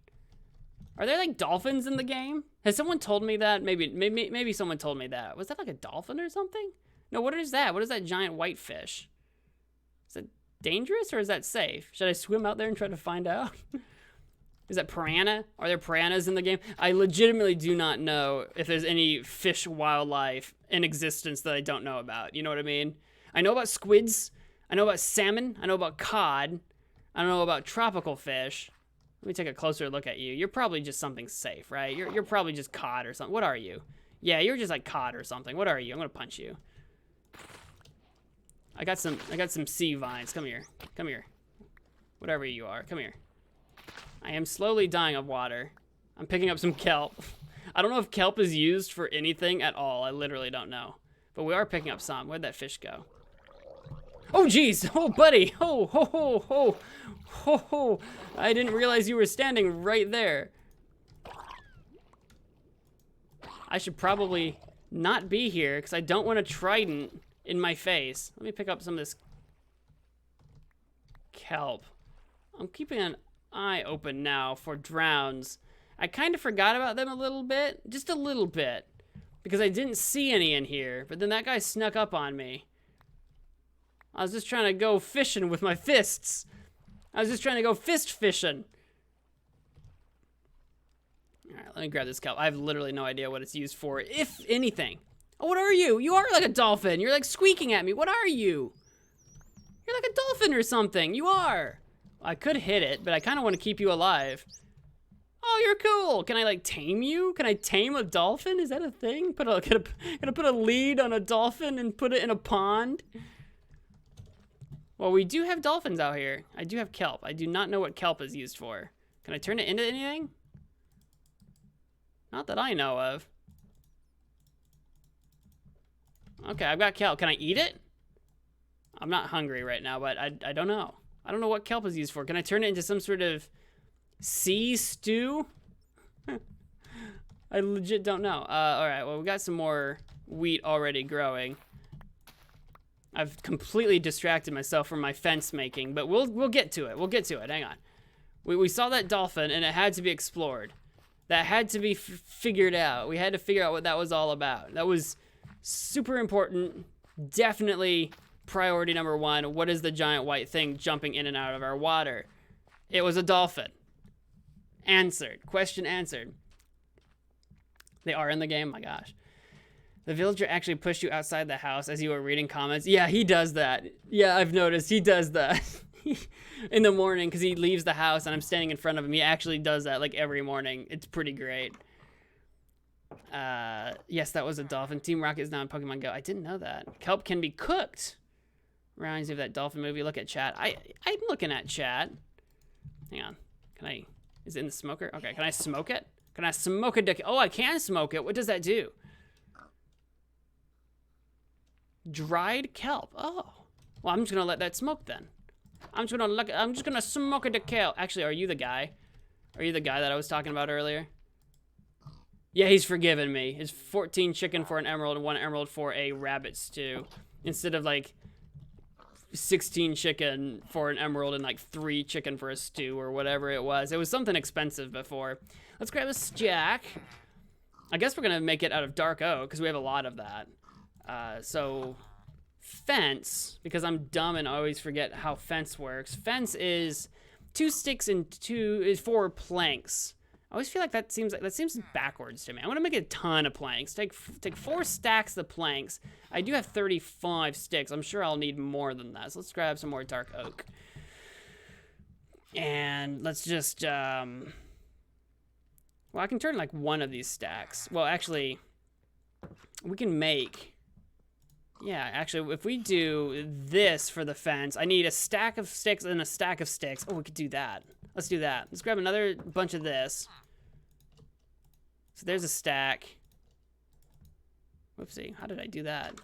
Are there like dolphins in the game? Has someone told me that? Maybe someone told me that. Was that like a dolphin or something? No, what is that? What is that giant white fish? Is that dangerous or is that safe? Should I swim out there and try to find out? Is that piranha? Are there piranhas in the game? I legitimately do not know if there's any fish wildlife in existence that I don't know about. You know what I mean? I know about squids. I know about salmon. I know about cod. I don't know about tropical fish. Let me take a closer look at you. You're probably just something safe, right? You're probably just cod or something. What are you? Yeah, you're just like cod or something. What are you? I'm gonna punch you. I got some sea vines. Come here. Come here. Whatever you are. Come here. I am slowly dying of water. I'm picking up some kelp. I don't know if kelp is used for anything at all. I literally don't know. But we are picking up some. Where'd that fish go? Oh, geez. Oh, buddy. Oh, ho, ho, ho. Ho, ho. I didn't realize you were standing right there. I should probably not be here because I don't want a trident in my face. Let me pick up some of this kelp. I'm keeping an eye open now for drowns. I kind of forgot about them a little bit, just a little bit, because I didn't see any in here, but then that guy snuck up on me. I was just trying to go fishing with my fists. I was just trying to go fist fishing. All right, let me grab this kelp. I have literally no idea what it's used for, if anything. Oh, what are you? You are like a dolphin. You're like squeaking at me. What are you? You're like a dolphin or something. You are. I could hit it, but I kind of want to keep you alive. Oh, you're cool. Can I like tame you? Can I tame a dolphin? Is that a thing? Can I put a lead on a dolphin and put it in a pond? Well, we do have dolphins out here. I do have kelp. I do not know what kelp is used for. Can I turn it into anything? Not that I know of. Okay, I've got kelp. Can I eat it? I'm not hungry right now, but I don't know. I don't know what kelp is used for. Can I turn it into some sort of sea stew? I legit don't know. All right, well, we got some more wheat already growing. I've completely distracted myself from my fence making, but we'll get to it. We'll get to it. Hang on. We saw that dolphin, and it had to be explored. That had to be figured out. We had to figure out what that was all about. That was super important. Definitely priority number one. What is the giant white thing jumping in and out of our water? It was a dolphin. Answered. Question answered. They are in the game? My gosh. The villager actually pushed you outside the house as you were reading comments. Yeah, he does that. Yeah, I've noticed. He does that. In the morning, because he leaves the house and I'm standing in front of him. He actually does that like every morning. It's pretty great. Yes, that was a dolphin. Team Rocket is now in Pokemon Go. I didn't know that. Kelp can be cooked. Reminds me of that dolphin movie. Look at chat. I'm looking at chat. Hang on. Is it in the smoker? Okay, can I smoke it? Can I smoke a dick? Oh, I can smoke it. What does that do? Dried kelp. Oh. Well, I'm just gonna let that smoke then. I'm just gonna smoke a kelp. Actually, are you the guy? Are you the guy that I was talking about earlier? Yeah, he's forgiven me. It's 14 chicken for an emerald and 1 emerald for a rabbit stew. Instead of like 16 chicken for an emerald and like 3 chicken for a stew or whatever it was. It was something expensive before. Let's grab a stack. I guess we're gonna make it out of dark oak because we have a lot of that. So fence, because I'm dumb and I always forget how fence works. Fence is 2 sticks and 4 planks. I always feel like that seems backwards to me. I want to make a ton of planks. Take 4 stacks of planks. I do have 35 sticks. I'm sure I'll need more than that. So let's grab some more dark oak. And let's just well, I can turn like one of these stacks. Well, actually, we can make. Yeah, actually, if we do this for the fence, I need a stack of sticks and a stack of sticks. Oh, we could do that. Let's do that. Let's grab another bunch of this. So there's a stack. Whoopsie, how did I do that?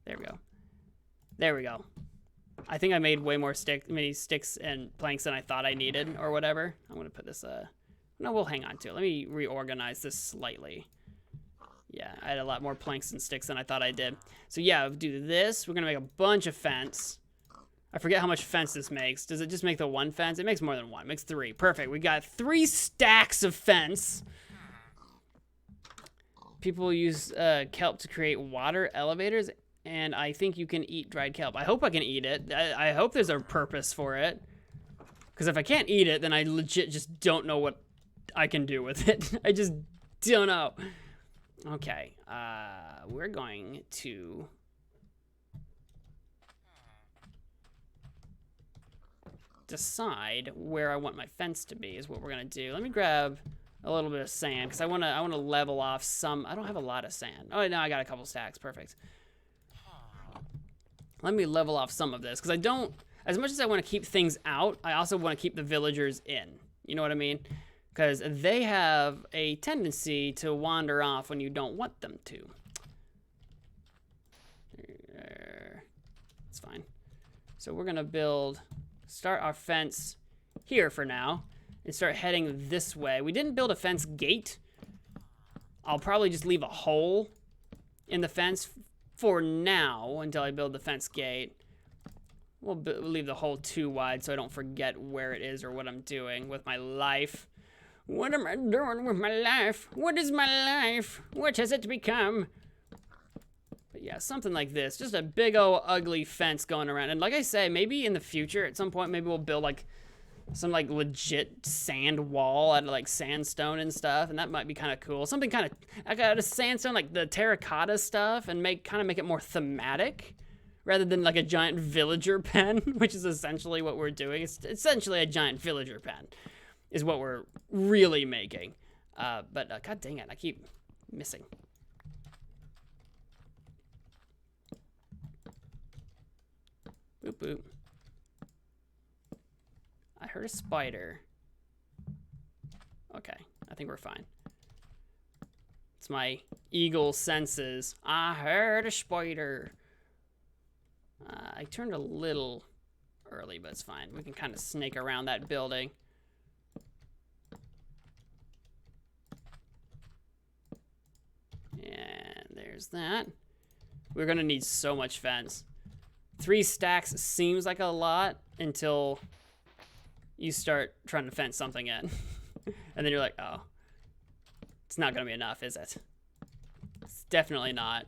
There we go. There we go. I think I made way more many sticks and planks than I thought I needed or whatever. I'm gonna put this, no, we'll hang on to it. Let me reorganize this slightly. Yeah, I had a lot more planks and sticks than I thought I did. So yeah, do this. We're gonna make a bunch of fence. I forget how much fence this makes. Does it just make the 1 fence? It makes more than 1. It makes 3. Perfect. We got 3 stacks of fence. People use kelp to create water elevators, and I think you can eat dried kelp. I hope I can eat it. I hope there's a purpose for it. Because if I can't eat it, then I legit just don't know what I can do with it. I just don't know. Okay, we're going to decide where I want my fence to be is what we're gonna do. Let me grab a little bit of sand because I wanna level off some. I don't have a lot of sand. Oh no, I got a couple stacks. Perfect. Let me level off some of this because I don't. As much as I want to keep things out, I also want to keep the villagers in. You know what I mean? Because they have a tendency to wander off when you don't want them to. It's fine. So we're gonna start our fence here for now, and start heading this way. We didn't build a fence gate. I'll probably just leave a hole in the fence for now until I build the fence gate. We'll leave the hole too wide so I don't forget where it is or what I'm doing with my life. What am I doing with my life? What is my life? What has it become? But yeah, something like this. Just a big old ugly fence going around. And like I say, maybe in the future, at some point, maybe we'll build like some like legit sand wall out of like sandstone and stuff. And that might be kind of cool. Something kind of, I got a sandstone, like the terracotta stuff, and make it more thematic rather than like a giant villager pen, which is essentially what we're doing. It's essentially a giant villager pen is what we're really making. But god dang it, I keep missing. Boop, boop. I heard a spider. Okay, I think we're fine. It's my eagle senses. I heard a spider. I turned a little early, but it's fine. We can kind of snake around that building. And there's that. We're gonna need so much fence. 3 stacks seems like a lot until you start trying to fence something in. And then you're like, oh, it's not gonna be enough, is it? It's definitely not.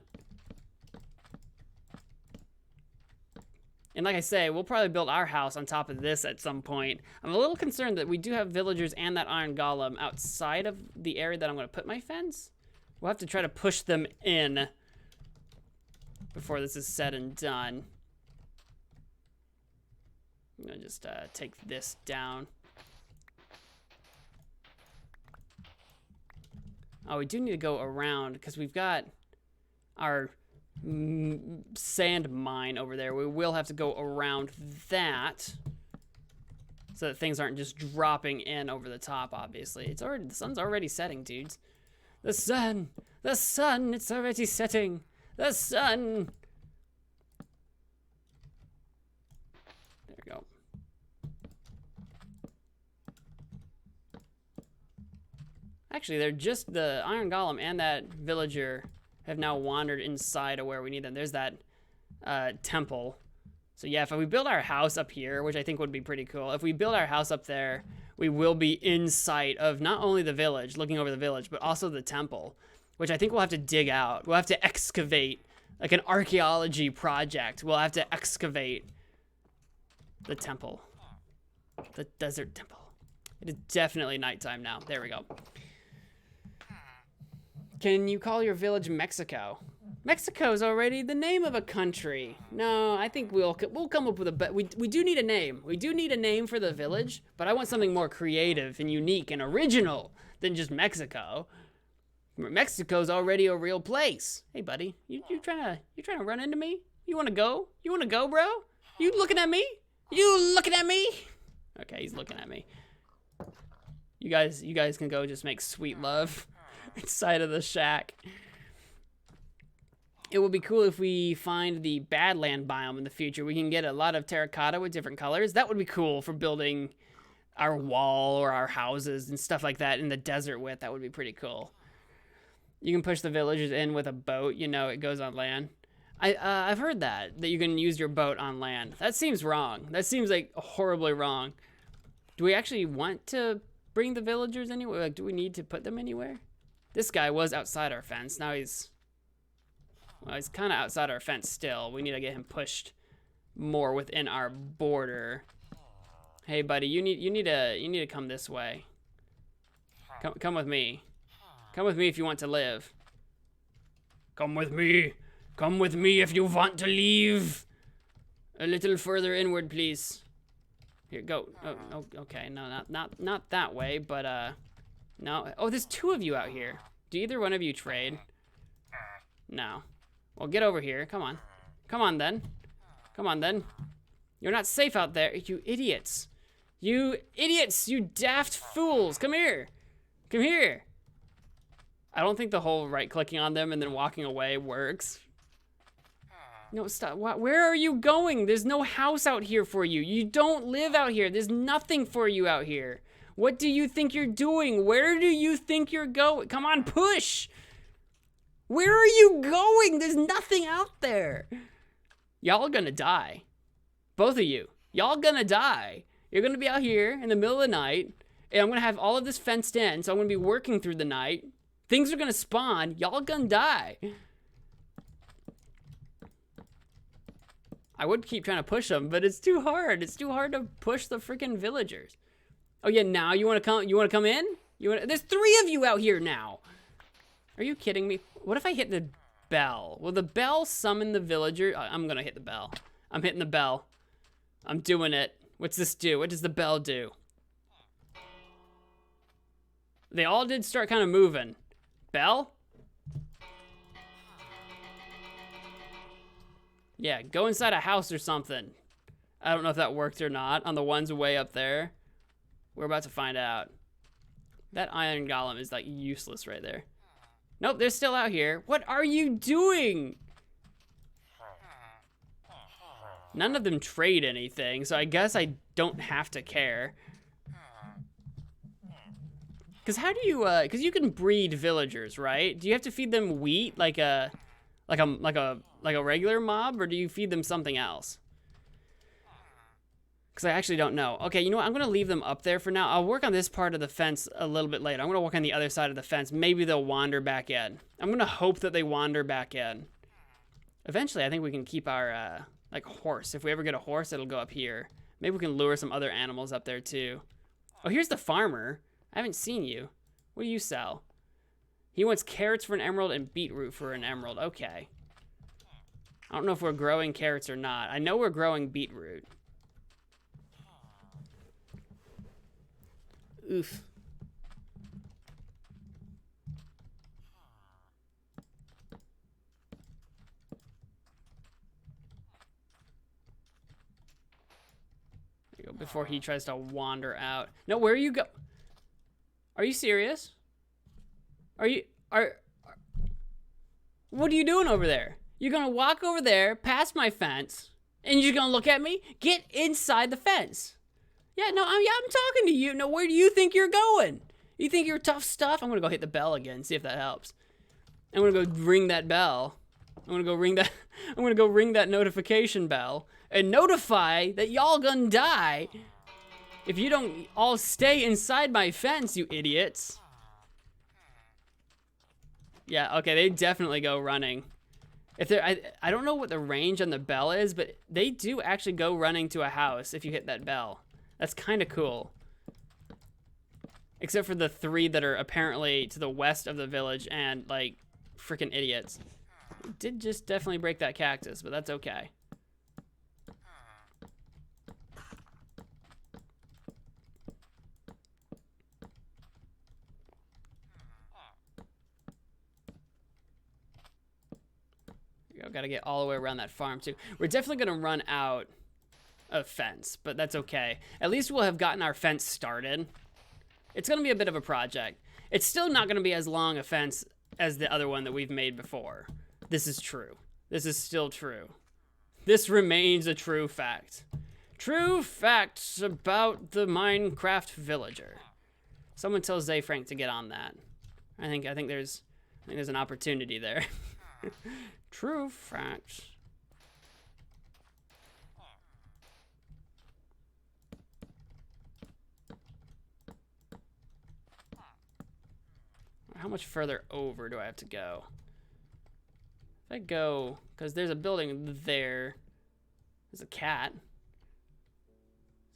And like I say, we'll probably build our house on top of this at some point. I'm a little concerned that we do have villagers and that iron golem outside of the area that I'm gonna put my fence. We'll have to try to push them in before this is said and done. I'm gonna just take this down. Oh, we do need to go around because we've got our sand mine over there. We will have to go around that so that things aren't just dropping in over the top, obviously. It's already, the sun's already setting, dudes. The sun, it's already setting. The sun. There we go. Actually, they're just the iron golem and that villager have now wandered inside of where we need them. There's that temple. So yeah, if we build our house up here, which I think would be pretty cool, if we build our house up there, we will be in sight of not only the village, looking over the village, but also the temple, which I think we'll have to dig out. We'll have to excavate, like an archaeology project. We'll have to excavate the temple, the desert temple. It is definitely nighttime now. There we go. Can you call your village Mexico? Mexico's already the name of a country. No, I think we'll come up with a we do need a name. We do need a name for the village, but I want something more creative and unique and original than just Mexico. Mexico's already a real place. Hey, buddy, you trying to run into me? You want to go? You want to go, bro? You looking at me? You looking at me? Okay, he's looking at me. You guys can go just make sweet love inside of the shack. It would be cool if we find the Badland biome in the future. We can get a lot of terracotta with different colors. That would be cool for building our wall or our houses and stuff like that in the desert with. That would be pretty cool. You can push the villagers in with a boat. You know, it goes on land. I've heard that you can use your boat on land. That seems wrong. That seems like horribly wrong. Do we actually want to bring the villagers anywhere? Like, do we need to put them anywhere? This guy was outside our fence. Now he's kind of outside our fence still. We need to get him pushed more within our border. Hey, buddy, you need to come this way. Come with me. Come with me if you want to live. Come with me. Come with me if you want to leave. A little further inward, please. Here, go. Oh, okay. No, not that way, but no. Oh, there's 2 of you out here. Do either one of you trade? No. Well, get over here. Come on. Come on, then. Come on, then. You're not safe out there, you idiots. You idiots, you daft fools. Come here. Come here. I don't think the whole right-clicking on them and then walking away works. No, stop. Where are you going? There's no house out here for you. You don't live out here. There's nothing for you out here. What do you think you're doing? Where do you think you're going? Come on, push. Where are you going? There's nothing out there. Y'all gonna die. Both of you. Y'all gonna die. You're gonna be out here in the middle of the night, and I'm gonna have all of this fenced in, so I'm gonna be working through the night. Things are gonna spawn. Y'all gonna die. I would keep trying to push them, but it's too hard. It's too hard to push the freaking villagers. Oh yeah, now you wanna come? You wanna come in? There's 3 of you out here now. Are you kidding me? What if I hit the bell. Will the bell summon the villager? I'm gonna hit the bell. I'm hitting the bell. I'm doing it. What's this do? What does the bell do? They all did start kind of moving. Bell? Yeah, go inside a house or something. I don't know if that worked or not on the ones way up there. We're about to find out. That iron golem is like useless right there. Nope, they're still out here. What are you doing? None of them trade anything, so I guess I don't have to care. Cause how do you? Cause you can breed villagers, right? Do you have to feed them wheat like a regular mob, or do you feed them something else? Because I actually don't know. Okay, you know what? I'm going to leave them up there for now. I'll work on this part of the fence a little bit later. I'm going to work on the other side of the fence. Maybe they'll wander back in. I'm going to hope that they wander back in. Eventually, I think we can keep our, like, horse. If we ever get a horse, it'll go up here. Maybe we can lure some other animals up there, too. Oh, here's the farmer. I haven't seen you. What do you sell? He wants carrots for an emerald and beetroot for an emerald. Okay. I don't know if we're growing carrots or not. I know we're growing beetroot. Oof. There you go, before he tries to wander out. No, where are you go? Are you serious? What are you doing over there? You're gonna walk over there, past my fence, and you're gonna look at me? Get inside the fence. Yeah, no, I'm talking to you. No, where do you think you're going? You think you're tough stuff? I'm gonna go hit the bell again, see if that helps. I'm gonna go ring that bell. I'm gonna go ring that notification bell and notify that y'all gonna die if you don't all stay inside my fence, you idiots. Yeah, okay, they definitely go running. If they're, I don't know what the range on the bell is, but they do actually go running to a house if you hit that bell. That's kind of cool. Except for the 3 that are apparently to the west of the village and, like, freaking idiots. Did just definitely break that cactus, but that's okay. Gotta get all the way around that farm too. We're definitely gonna run out of fence, but that's okay. At least we'll have gotten our fence started. It's gonna be a bit of a project. It's still not gonna be as long a fence as the other one that we've made before. This is true. This is still true. This remains a true fact. True facts about the Minecraft villager. Someone tell Zay Frank to get on that. I think there's an opportunity there. True facts. How much further over do I have to go? If I go, because there's a building there. There's a cat.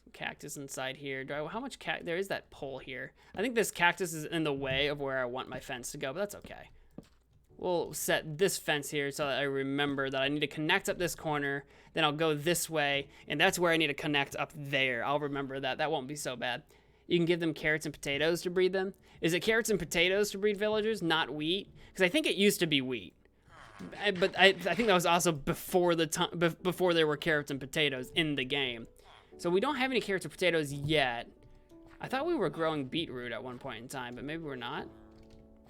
Some cactus inside here. How much there is that pole here. I think this cactus is in the way of where I want my fence to go, but that's okay. We'll set this fence here so that I remember that I need to connect up this corner, then I'll go this way, and that's where I need to connect up there. I'll remember that. That won't be so bad. You can give them carrots and potatoes to breed them. Is it carrots and potatoes to breed villagers, not wheat? Because I think it used to be wheat. But I think that was also before before there were carrots and potatoes in the game. So we don't have any carrots or potatoes yet. I thought we were growing beetroot at one point in time, but maybe we're not.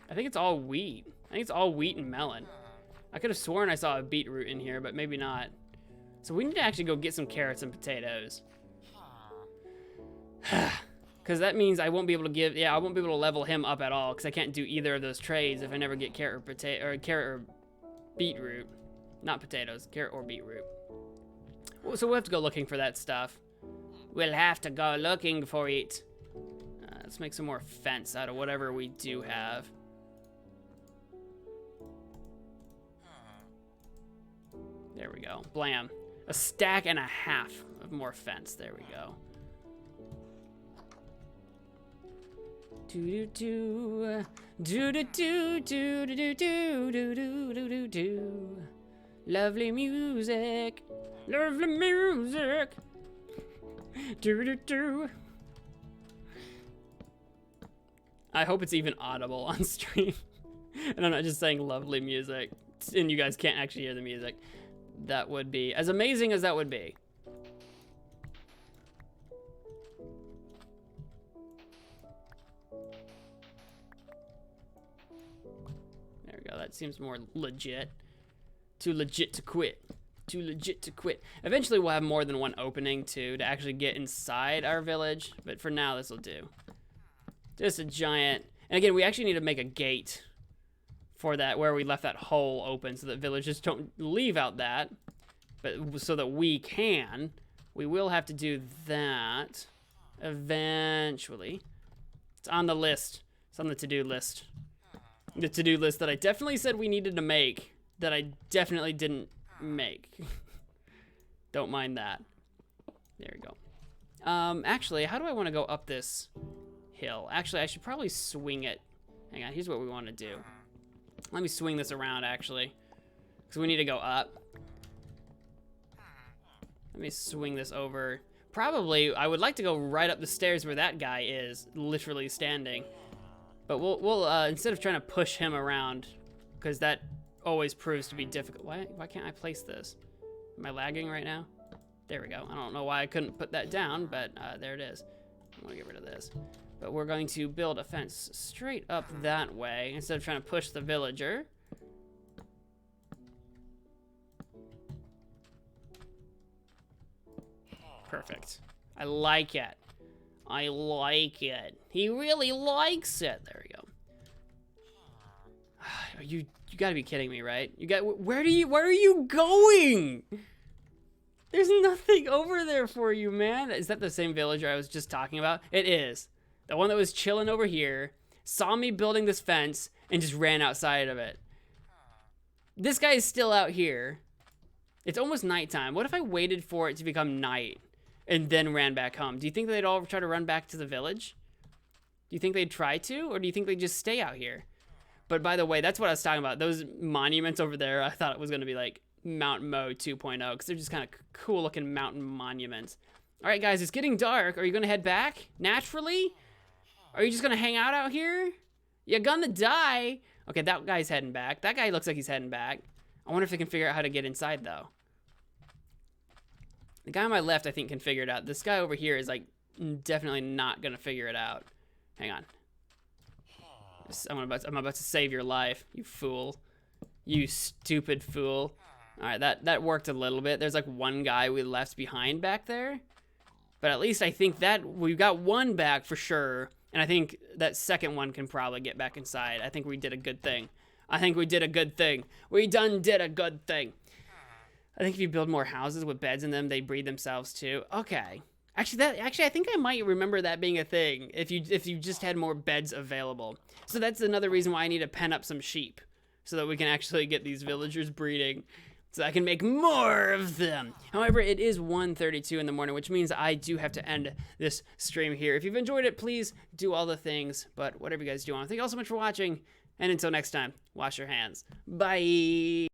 I think it's all wheat. I think it's all wheat and melon. I could have sworn I saw a beetroot in here, but maybe not. So we need to actually go get some carrots and potatoes. Because that means I won't be able to I won't be able to level him up at all because I can't do either of those trades if I never get carrot or beetroot. Not potatoes, carrot or beetroot. So we'll have to go looking for that stuff. We'll have to go looking for it. Let's make some more fence out of whatever we do have. There we go. Blam. A stack and a half of more fence. There we go. Do do do do do do do do do do do do do do. Lovely music, lovely music. Do do do. I hope it's even audible on stream, and I'm not just saying lovely music, and you guys can't actually hear the music. That would be as amazing as that would be. That seems more legit. Too legit to quit. Too legit to quit. Eventually we'll have more than one opening too to actually get inside our village, but for now this will do. Just a giant, and again we actually need to make a gate for that where we left that hole open so that villagers don't leave out that, but so that we can. We will have to do that eventually. It's on the list. It's on the to-do list. The to-do list that I definitely said we needed to make, that I definitely didn't make. Don't mind that. There we go. Actually, how do I want to go up this hill? Actually, I should probably swing it. Hang on, here's what we want to do. Let me swing this around, actually, because we need to go up. Let me swing this over. Probably, I would like to go right up the stairs where that guy is, literally standing. But we'll instead of trying to push him around, because that always proves to be difficult. Why can't I place this? Am I lagging right now? There we go. I don't know why I couldn't put that down, but there it is. I'm gonna get rid of this. But we're going to build a fence straight up that way instead of trying to push the villager. Perfect. I like it. I like it. He really likes it. There we go. You gotta be kidding me, right? Where are you going? There's nothing over there for you, man. Is that the same villager I was just talking about? It is. The one that was chilling over here, saw me building this fence, and just ran outside of it. This guy is still out here. It's almost nighttime. What if I waited for it to become night and then ran back home? Do you think they'd all try to run back to the village? Do you think they'd try to, or do you think they'd just stay out here? But by the way, that's what I was talking about. Those monuments over there, I thought it was going to be like MagicManMo 2.0, because they're just kind of cool looking mountain monuments. All right, guys, it's getting dark. Are you going to head back naturally? Are you just going to hang out here? You're going to die. Okay, that guy's heading back. That guy looks like he's heading back. I wonder if they can figure out how to get inside, though. The guy on my left, I think, can figure it out. This guy over here is, like, definitely not going to figure it out. Hang on. I'm about to save your life, you fool. You stupid fool. All right, that worked a little bit. There's, like, one guy we left behind back there. But at least I think that we got one back for sure. And I think that second one can probably get back inside. I think we did a good thing. I think we did a good thing. We done did a good thing. I think if you build more houses with beds in them, they breed themselves too. Okay. Actually, I think I might remember that being a thing if you just had more beds available. So that's another reason why I need to pen up some sheep so that we can actually get these villagers breeding, so I can make more of them. However, it is 1:32 in the morning, which means I do have to end this stream here. If you've enjoyed it, please do all the things, but whatever you guys do, I want to thank you all so much for watching, and until next time, wash your hands. Bye.